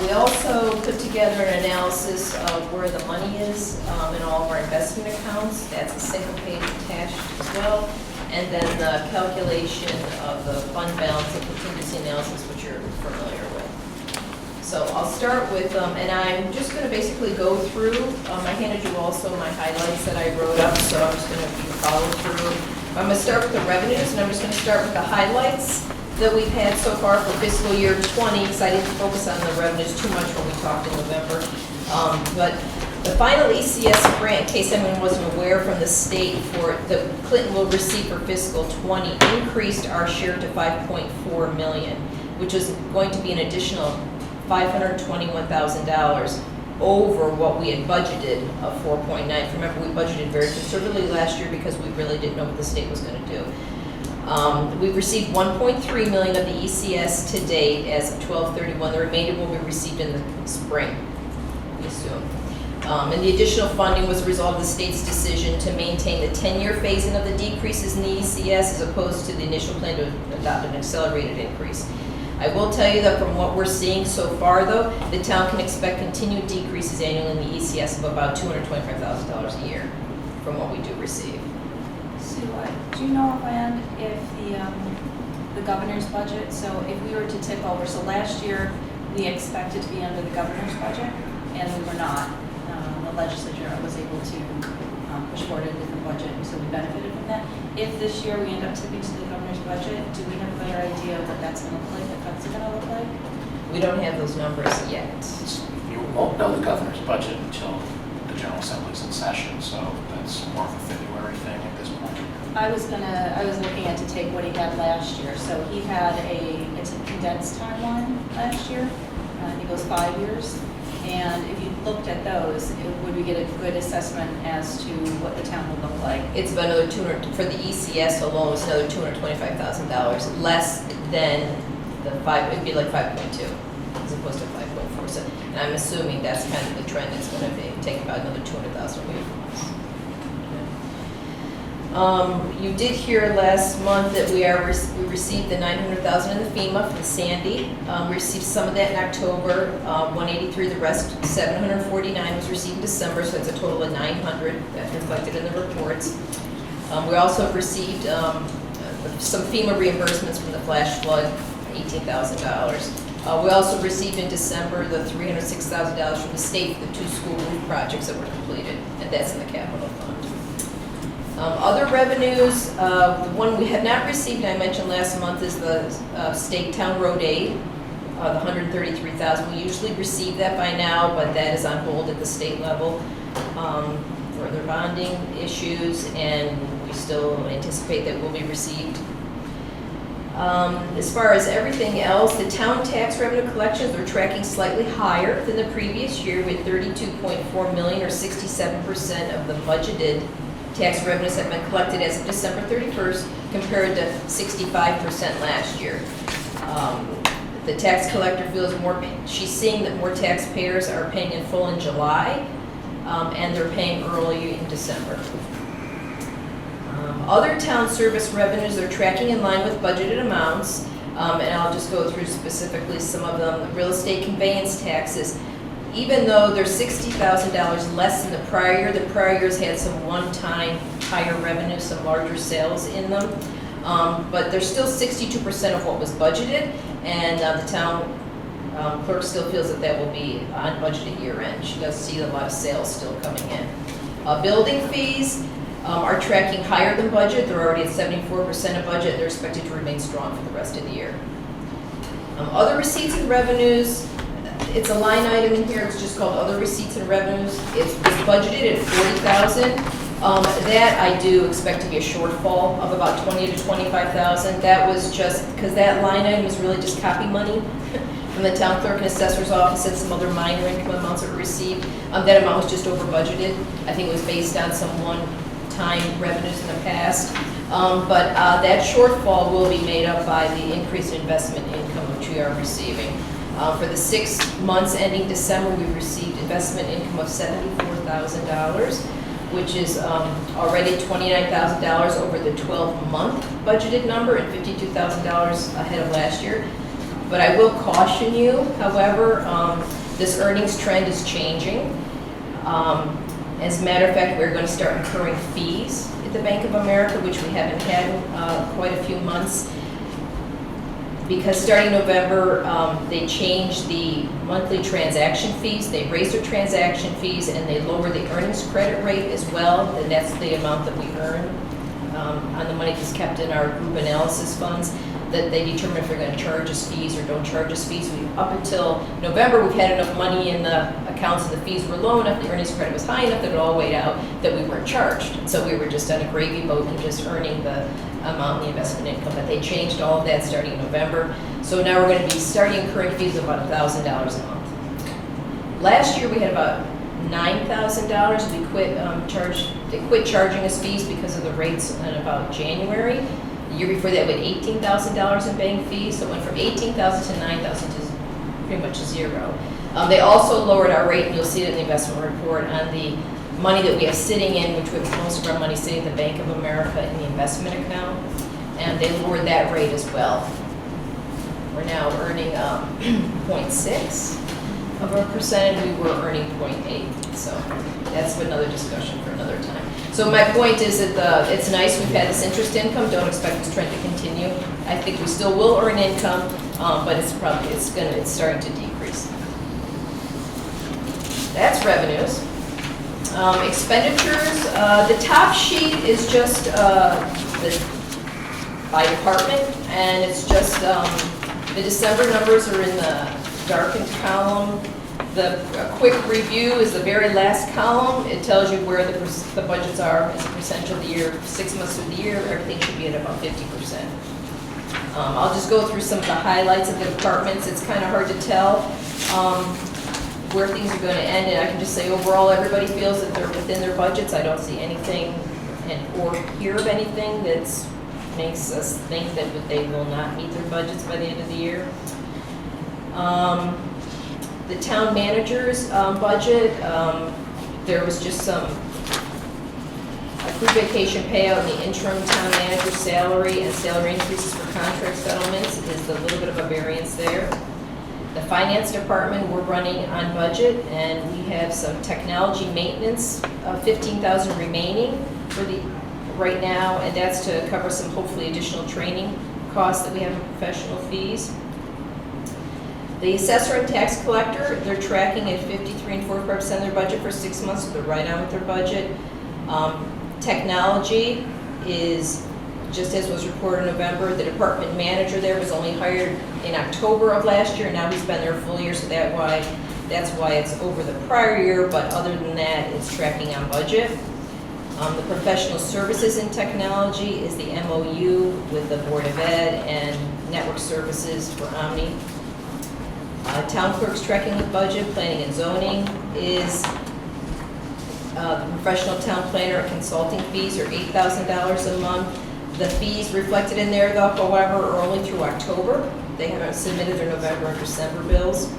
We also put together an analysis of where the money is in all of our investment accounts. That's a single page attached as well. And then the calculation of the fund balance and contingency analysis, which you're familiar with. So I'll start with, and I'm just going to basically go through. I handed you also my highlights that I wrote up, so I'm just going to follow through. I'm going to start with the revenues, and I'm just going to start with the highlights that we've had so far for fiscal year 20, because I didn't focus on the revenues too much when we talked in November. But the final ECS grant, in case anyone wasn't aware, from the state for the Clinton will receive for fiscal 20 increased our share to $5.4 million, which is going to be an additional $521,000 over what we had budgeted of 4.9. Remember, we budgeted very conservatively last year because we really didn't know what the state was going to do. We've received 1.3 million of the ECS to date as of 12/31. The remainder will be received in the spring, we assume. And the additional funding was a result of the state's decision to maintain the 10-year phasing of the decreases in the ECS as opposed to the initial plan to adopt an accelerated increase. I will tell you that from what we're seeing so far, though, the town can expect continued decreases annually in the ECS of about $225,000 a year from what we do receive. Sue, do you know offhand if the governor's budget, so if we were to tip over, so last year we expected to be under the governor's budget and we were not. The legislature was able to push forward a different budget, so we benefited from that. If this year we end up tipping to the governor's budget, do we have a better idea of what that's going to look like, the cuts are going to look like? We don't have those numbers yet. You won't know the governor's budget until the General Assembly's in session, so that's more of a February thing at this point. I was looking at to take what he had last year. So he had it's a condensed timeline last year. He goes 5 years. And if you looked at those, would we get a good assessment as to what the town would look like? It's about another for the ECS alone, it's another $225,000 less than the it'd be like 5.2 as opposed to 5.4. So, and I'm assuming that's kind of the trend it's going to be, take about another $200,000 away from us. You did hear last month that we received the $900,000 in the FEMA for the Sandy. We received some of that in October, 183. The rest, 749, was received in December. So it's a total of 900. That's reflected in the reports. We also have received some FEMA reimbursements from the flash flood, $18,000. We also received in December the $306,000 from the state for the 2 school roof projects that were completed, and that's in the capital fund. Other revenues, the one we have not received, I mentioned last month, is the state town road aid, the $133,000. We usually receive that by now, but that is on hold at the state level for their bonding issues, and we still anticipate that will be received. As far as everything else, the town tax revenue collections are tracking slightly higher than the previous year with $32.4 million or 67% of the budgeted tax revenues have been collected as of December 31st compared to 65% last year. The tax collector feels she's seeing that more taxpayers are paying in full in July and they're paying early in December. Other town service revenues, they're tracking in line with budgeted amounts, and I'll just go through specifically some of them. The real estate conveyance taxes, even though they're $60,000 less than the prior years had some one-time higher revenue, some larger sales in them. But they're still 62% of what was budgeted, and the town clerk still feels that that will be on budget at year end. She does see a lot of sales still coming in. Building fees are tracking higher than budget. They're already at 74% of budget. They're expected to remain strong for the rest of the year. Other receipts and revenues, it's a line item in here. It's just called other receipts and revenues. It's budgeted at $40,000. That I do expect to be a shortfall of about $20,000 to $25,000. That was just because that line item was really just copy money from the town clerk and assessor's office and some other minor income amounts that were received. That amount was just over budgeted. I think it was based on some one-time revenues in the past. But that shortfall will be made up by the increased investment income which we are receiving. For the 6 months ending December, we received investment income of $74,000, which is already $29,000 over the 12-month budgeted number and $52,000 ahead of last year. But I will caution you, however, this earnings trend is changing. As a matter of fact, we're going to start incurring fees at the Bank of America, which we haven't had in quite a few months. Because starting November, they changed the monthly transaction fees. They raised their transaction fees and they lowered the earnings credit rate as well. And that's the amount that we earn on the money that's kept in our group analysis funds, that they determine if they're going to charge us fees or don't charge us fees. Up until November, we've had enough money in the accounts and the fees were low enough, the earnings credit was high enough that it all weighed out that we weren't charged. So we were just on a gravy boat and just earning the amount in the investment income. But they changed all of that starting in November. So now we're going to be starting incurring fees of about $1,000 a month. Last year we had about $9,000. They quit charging us fees because of the rates in about January. The year before that we had $18,000 in bank fees. So it went from $18,000 to $9,000 to pretty much zero. They also lowered our rate, and you'll see it in the investment report, on the money that we have sitting in, which we have most of our money sitting at the Bank of America in the investment account, and they lowered that rate as well. We're now earning 0.6 of a percentage. We were earning 0.8, so that's another discussion for another time. So my point is that it's nice we've had this interest income. Don't expect this trend to continue. I think we still will earn income, but it's starting to decrease. That's revenues. Expenditures, the top sheet is just by department, and it's just the December numbers are in the darkened column. The quick review is the very last column. It tells you where the budgets are as a percentage of the year. 6 months of the year, everything should be at about 50%. I'll just go through some of the highlights of the departments. It's kind of hard to tell where things are going to end, and I can just say overall everybody feels that they're within their budgets. I don't see anything or hear of anything that makes us think that they will not meet their budgets by the end of the year. The town manager's budget, there was just some accrued vacation payout in the interim town manager's salary and salary increases for contract settlements is a little bit of a variance there. The finance department, we're running on budget, and we have some technology maintenance of $15,000 remaining for right now, and that's to cover some hopefully additional training costs that we have in professional fees. The assessor and tax collector, they're tracking at 53 and 45% of their budget for 6 months, so they're right on with their budget. Technology is just as was reported in November. The department manager there was only hired in October of last year, and now he's been there a full year, so that's why it's over the prior year, but other than that, it's tracking on budget. The professional services in technology is the MOU with the Board of Ed and network services for Omni. Town clerk's tracking with budget. Planning and zoning is the professional town planner and consulting fees are $8,000 a month. The fees reflected in there, though, however, are only through October. They haven't submitted their November and December bills.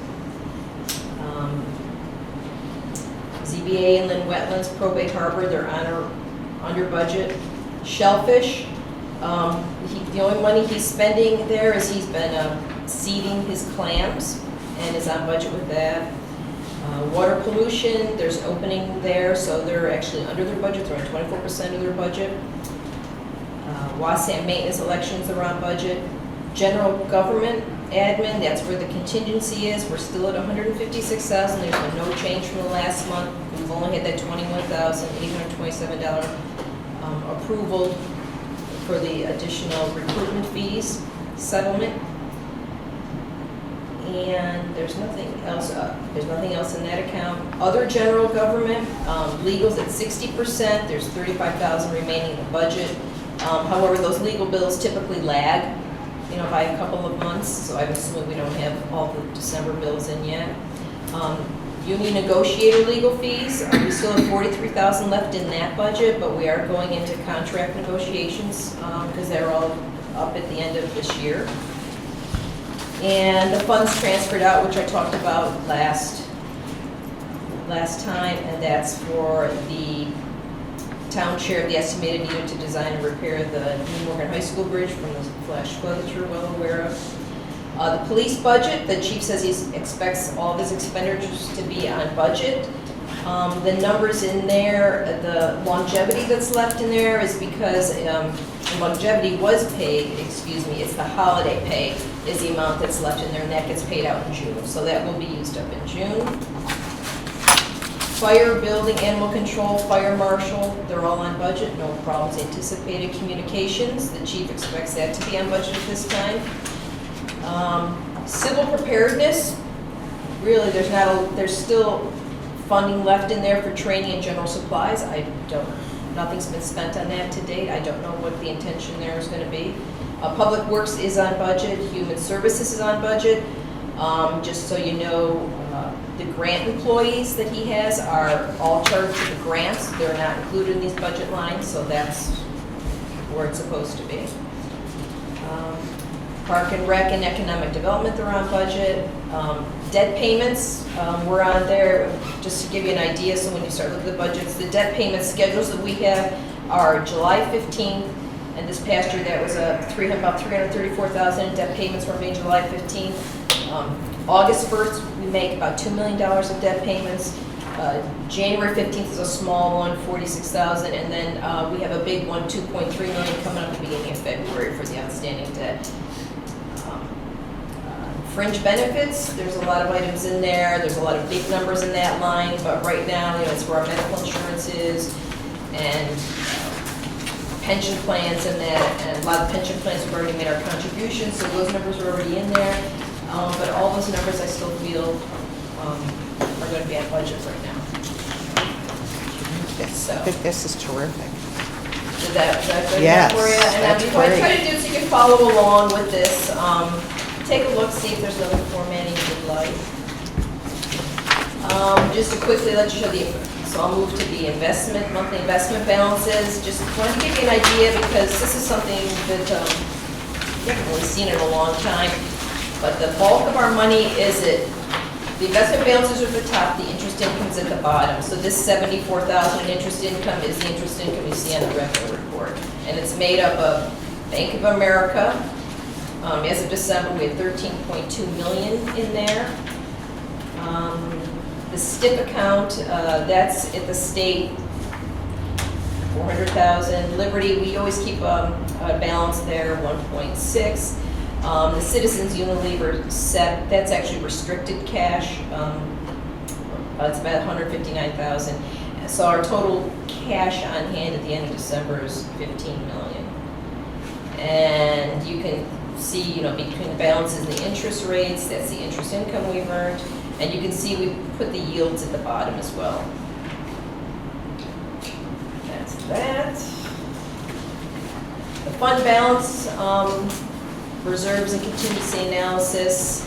ZBA, Inland Wetlands, Probate Harbor, they're under budget. Shellfish, the only money he's spending there is he's been seeding his clams and is on budget with that. Water pollution, there's an opening there, so they're actually under their budget, they're on 24% of their budget. WASAM maintenance elections are on budget. General government admin, that's where the contingency is, we're still at $156,000, there's been no change from the last month. We've only had that $21,827 approval for the additional recruitment fees settlement. And there's nothing else in that account. Other general government, legal's at 60%, there's $35,000 remaining in the budget. However, those legal bills typically lag, by a couple of months, so I'm assuming we don't have all the December bills in yet. Union negotiator legal fees, we still have $43,000 left in that budget, but we are going into contract negotiations, because they're all up at the end of this year. And the funds transferred out, which I talked about last time, and that's for the town share of the estimated needed to design and repair the New Morgan High School bridge from the flash flood that you're well aware of. The police budget, the chief says he expects all of his expenditures to be on budget. The numbers in there, the longevity that's left in there is because longevity was paid, it's the holiday pay is the amount that's left in there, and that gets paid out in June. So that will be used up in June. Fire, building, animal control, fire marshal, they're all on budget, no problems anticipated. Communications, the chief expects that to be on budget at this time. Civil preparedness, really, there's still funding left in there for training and general supplies. Nothing's been spent on that to date. I don't know what the intention there is going to be. Public Works is on budget. Human Services is on budget. Just so you know, the grant employees that he has are all charged to the grants. They're not included in these budget lines, so that's where it's supposed to be. Park and Rec and Economic Development, they're on budget. Debt payments, we're on there, just to give you an idea, so when you start looking at the budgets, the debt payment schedules that we have are July 15th, and this past year that was about $334,000 in debt payments were made July 15th. August 1st, we make about $2 million of debt payments. January 15th is a small one, $46,000, and then we have a big one, $2.3 million, coming up at the beginning of February for the outstanding debt. Fringe benefits, there's a lot of items in there. There's a lot of big numbers in that line, but right now, it's where our medical insurance is, and pension plans and that, and a lot of pension plans have already made our contributions, so those numbers are already in there. But all those numbers I still feel are going to be on budget right now. Yes, I think this is terrific. Is that good Yes, enough for you? And that's what I great. try to do is you can follow along with this. Take a look, see if there's other formatting you'd like. Just to quickly let you show so I'll move to the monthly investment balances. Just wanted to give you an idea because this is something that you haven't really seen in a long time. But the bulk of our money is the investment balances are at the top, the interest income is at the bottom. So this $74,000 in interest income is the interest income you see on the revenue report. And it's made up of Bank of America. As of December, we had $13.2 million in there. The STIP account, that's at the state, $400,000. Liberty, we always keep a balance there, $1.6. The Citizens Unilever SEP, that's actually restricted cash. It's about $159,000. So our total cash on hand at the end of December is $15 million. And you can see, between the balances and the interest rates, that's the interest income we've earned. And you can see we put the yields at the bottom as well. That's that. The fund balance, reserves and contingency analysis.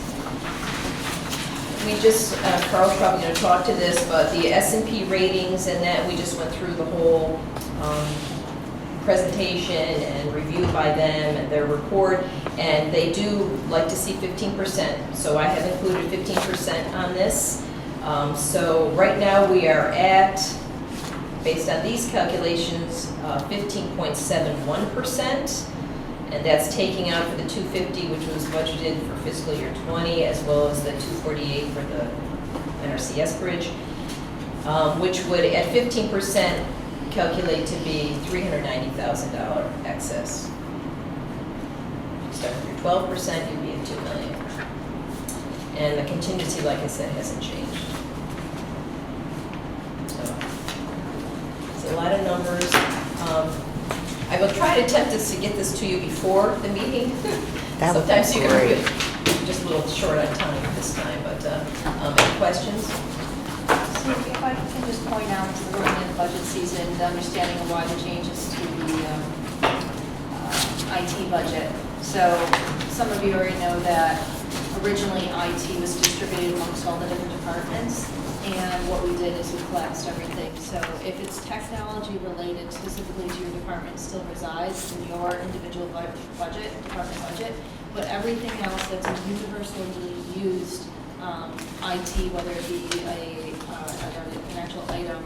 We just, Carl's probably going to talk to this, but the S&P ratings and that, we just went through the whole presentation and reviewed by them and their report, and they do like to see 15%. So I have included 15% on this. So right now we are at based on these calculations, 15.71%. And that's taking out for the 250, which was budgeted for fiscal year 20, as well as the 248 for the NRCS bridge, which would, at 15%, calculate to be $390,000 excess. Start with your 12%, you'd be at $2 million. And the contingency, like I said, hasn't changed. So, it's a lot of numbers. I will try to attempt to get this to you before the meeting. That would be Sometimes you great. can, just a little short on time this time, but any questions? So if I can just point out, as we're going into budget season, the understanding of why the changes to the IT budget. So some of you already know that originally IT was distributed amongst all the different departments. And what we did is we collapsed everything. So if it's technology related specifically to your department, it still resides in your individual budget, department budget. But everything else that's a universally used IT, whether it be an actual item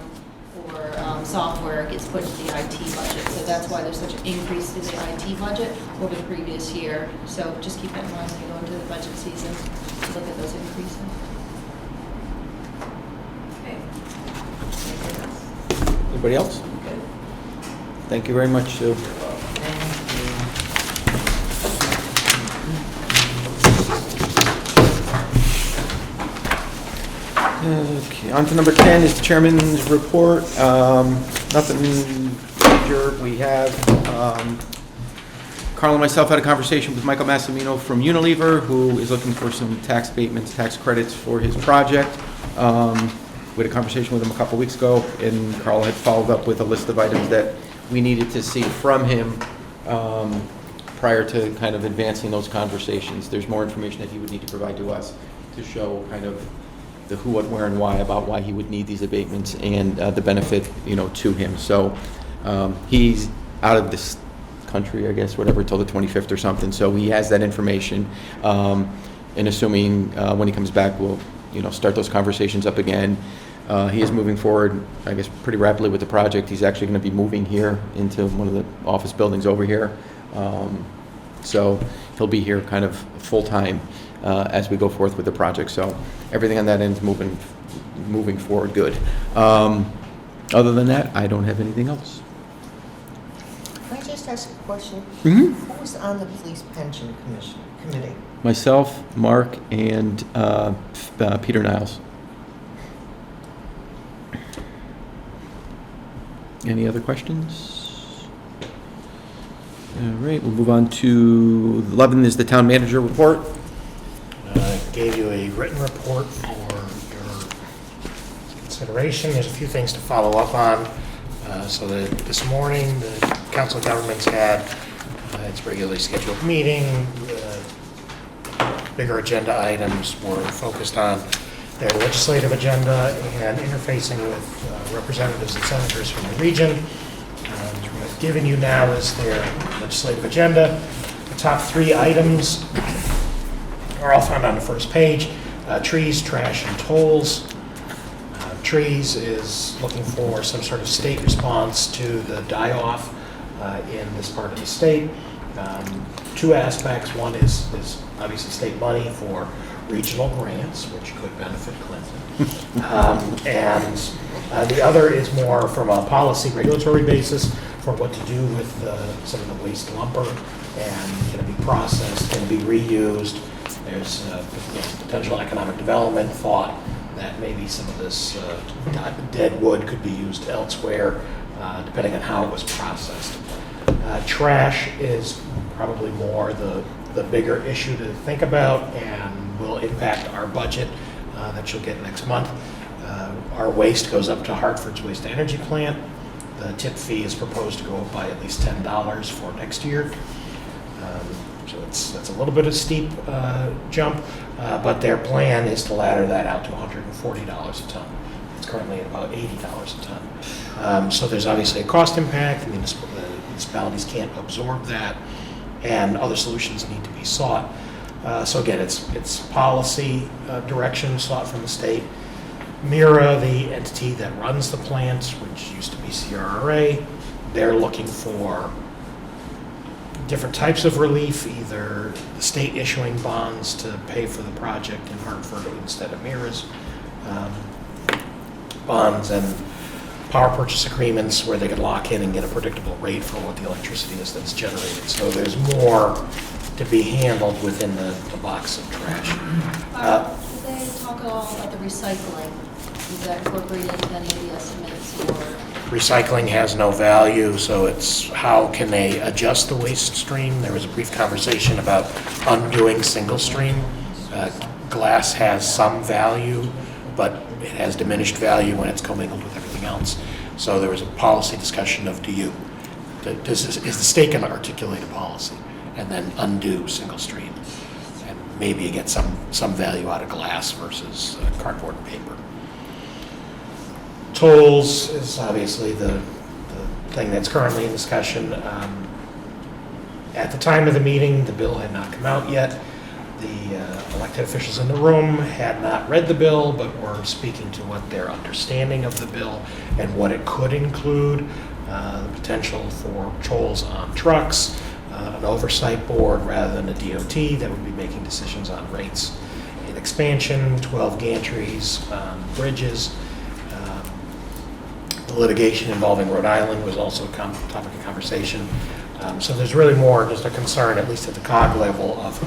or software, gets put into the IT budget. So that's why there's such an increase in the IT budget over the previous year. So just keep that in mind when you go into the budget season to look at those increases. Okay. Anybody else? Thank you very much, Sue. Okay, on to number 10 is the chairman's report. Nothing major. We have, Carl and myself had a conversation with Michael Massimino from Unilever, who is looking for some tax abatements, tax credits for his project. We had a conversation with him a couple weeks ago, and Carl had followed up with a list of items that we needed to see from him prior to kind of advancing those conversations. There's more information that he would need to provide to us to show kind of the who, what, where, and why about why he would need these abatements and the benefit, to him. So he's out of this country, I guess, whatever, till the 25th or something. So he has that information, and assuming when he comes back, we'll, start those conversations up again. He is moving forward, I guess, pretty rapidly with the project. He's actually going to be moving here into one of the office buildings over here. So he'll be here kind of full-time as we go forth with the project. So everything on that end is moving forward good. Other than that, I don't have anything else. Can I just ask a question? Mm-hmm. Who was on the Police Pension Committee? Myself, Mark, and Peter Niles. Any other questions? All right, we'll move on to 11 is the town manager report. Gave you a written report for your consideration. There's a few things to follow up on. So this morning, the Council of Governments had its regularly scheduled meeting. Bigger agenda items were focused on their legislative agenda and interfacing with representatives and senators from the region. What I've given you now is their legislative agenda. The top 3 items are all found on the first page. Trees, trash, and tolls. Trees is looking for some sort of state response to the die-off in this part of the state. 2 aspects. One is obviously state money for regional grants, which could benefit Clinton. And the other is more from a policy regulatory basis for what to do with some of the waste lumber, and can it be processed, can it be reused. There's potential economic development thought that maybe some of this dead wood could be used elsewhere, depending on how it was processed. Trash is probably more the bigger issue to think about and will impact our budget that you'll get next month. Our waste goes up to Hartford's waste-to-energy plant. The tip fee is proposed to go up by at least $10 for next year. So it's a little bit of a steep jump, but their plan is to ladder that out to $140 a ton. It's currently at about $80 a ton. So there's obviously a cost impact. Municipalities can't absorb that, and other solutions need to be sought. So again, it's policy direction sought from the state. Mira, the entity that runs the plant, which used to be CRRA, they're looking for different types of relief, either the state issuing bonds to pay for the project in Hartford instead of Mira's bonds, and power purchase agreements where they could lock in and get a predictable rate for what the electricity is that's generated. So there's more to be handled within the box of trash. Did they talk at all about the recycling? Is that incorporated into any of the estimates or? Recycling has no value, so it's how can they adjust the waste stream? There was a brief conversation about undoing single stream. Glass has some value, but it has diminished value when it's commingled with everything else. So there was a policy discussion of is the state going to articulate a policy and then undo single stream? And maybe get some value out of glass versus cardboard and paper. Tolls is obviously the thing that's currently in discussion. At the time of the meeting, the bill had not come out yet. The elected officials in the room had not read the bill, but were speaking to what their understanding of the bill and what it could include, the potential for tolls on trucks, an oversight board rather than a DOT that would be making decisions on rates in expansion, 12 gantries, bridges. The litigation involving Rhode Island was also a topic of conversation. So there's really more just a concern, at least at the COG level, of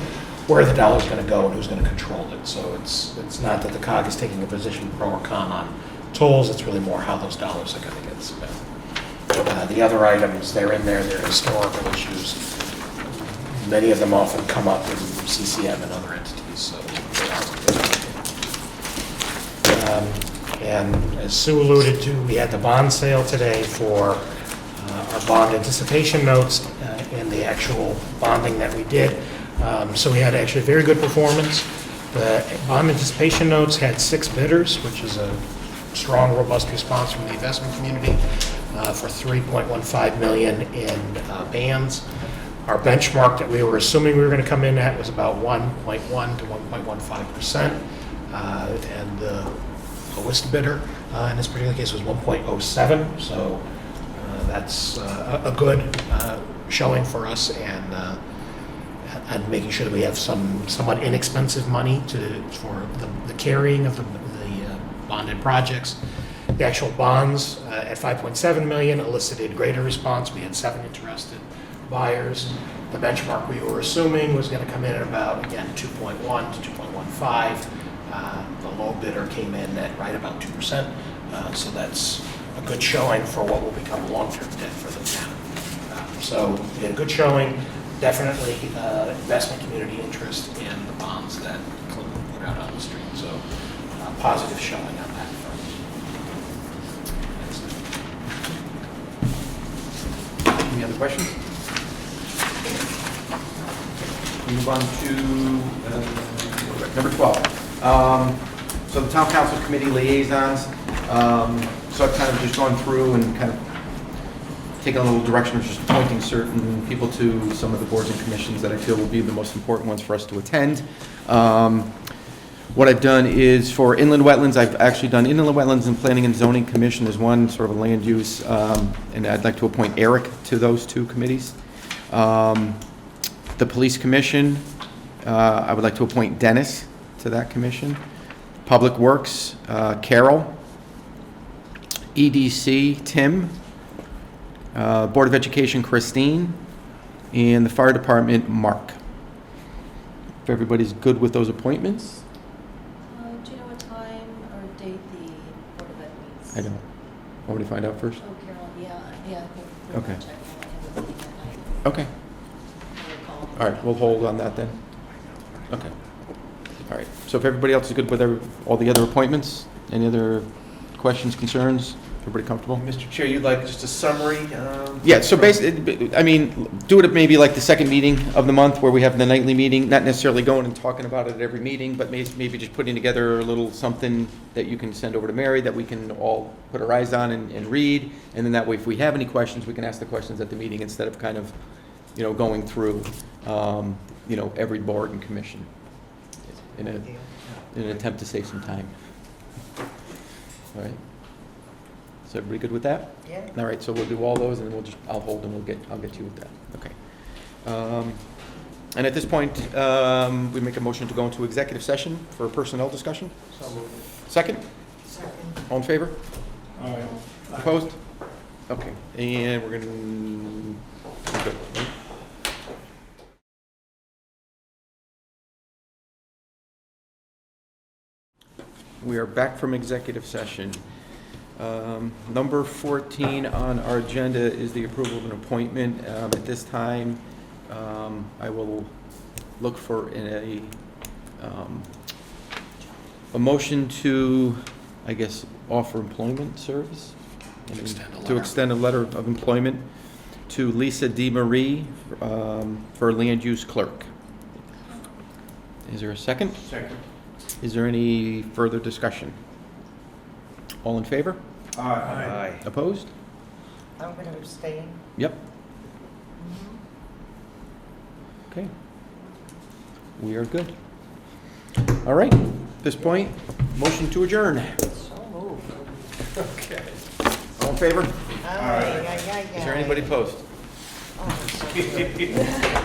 where the dollar's going to go and who's going to control it. So it's not that the COG is taking a position pro or con on tolls, it's really more how those dollars are going to get spent. The other items, they're in there, they're historical issues. Many of them often come up in CCM and other entities, so they are what they are. And as Sue alluded to, we had the bond sale today for our bond anticipation notes and the actual bonding that we did. So we had actually very good performance. The bond anticipation notes had 6 bidders, which is a strong, robust response from the investment community for $3.15 million in bands. Our benchmark that we were assuming we were going to come in at was about 1.1 to 1.15%, and the lowest bidder in this particular case was 1.07, so that's a good showing for us, and making sure that we have some somewhat inexpensive money for the carrying of the bonded projects. The actual bonds at $5.7 million elicited greater response. We had 7 interested buyers. The benchmark we were assuming was going to come in at about, again, 2.1 to 2.15. The low bidder came in at right about 2%, so that's a good showing for what will become long-term debt for the town. So we had a good showing, definitely investment community interest in the bonds that Clinton put out on the street, so positive showing on that front. Any other questions? We move on to number 12. So the town council committee liaisons. So I've kind of just gone through and kind of taken a little direction of just pointing certain people to some of the boards and commissions that I feel will be the most important ones for us to attend. What I've done is for inland wetlands, I've actually done inland wetlands and planning and zoning commission. There's one sort of a land use, and I'd like to appoint Eric to those 2 committees. The police commission, I would like to appoint Dennis to that commission. Public Works, Carol. EDC, Tim. Board of Education, Christine. And the fire department, Mark. If everybody's good with those appointments? Do you know what time or date the Board of Ed meets? I don't. Want me to find out first? Oh, Carol, yeah, I think we'll Okay. check on the meeting that night. Okay. We'll call. All right, we'll hold on that then. Okay. All right, so if everybody else is good with all the other appointments, any other questions, concerns? Everybody comfortable? Mr. Chair, you'd like just a summary? Yeah, so basically, I mean, do it at maybe like the second meeting of the month where we have the nightly meeting, not necessarily going and talking about it at every meeting, but maybe just putting together a little something that you can send over to Mary that we can all put our eyes on and read, and then that way if we have any questions, we can ask the questions at the meeting instead of kind of, going through, every board and commission in an attempt to save some time. All right. Is everybody good with that? Yeah. All right, so we'll do all those, and I'll hold, and I'll get you with that. Okay. And at this point, we make a motion to go into executive session for a personnel discussion? So moved. Second? Second. All in favor? All right. Opposed? Okay, and we're good, right? We are back from executive session. Number 14 on our agenda is the approval of an appointment. At this time, I will look for a motion to, I guess, offer employment service? To extend a letter of employment to Lisa DeMarie for land use clerk. Is there a second? Second. Is there any further discussion? All in favor? All right. Aye. Opposed? I'm going to abstain. Yep. Okay. We are good. All right, at this point, motion to adjourn. So moved. Okay. All in favor? Ay, ay, ay, Is there ay. anybody opposed? Oh, so good.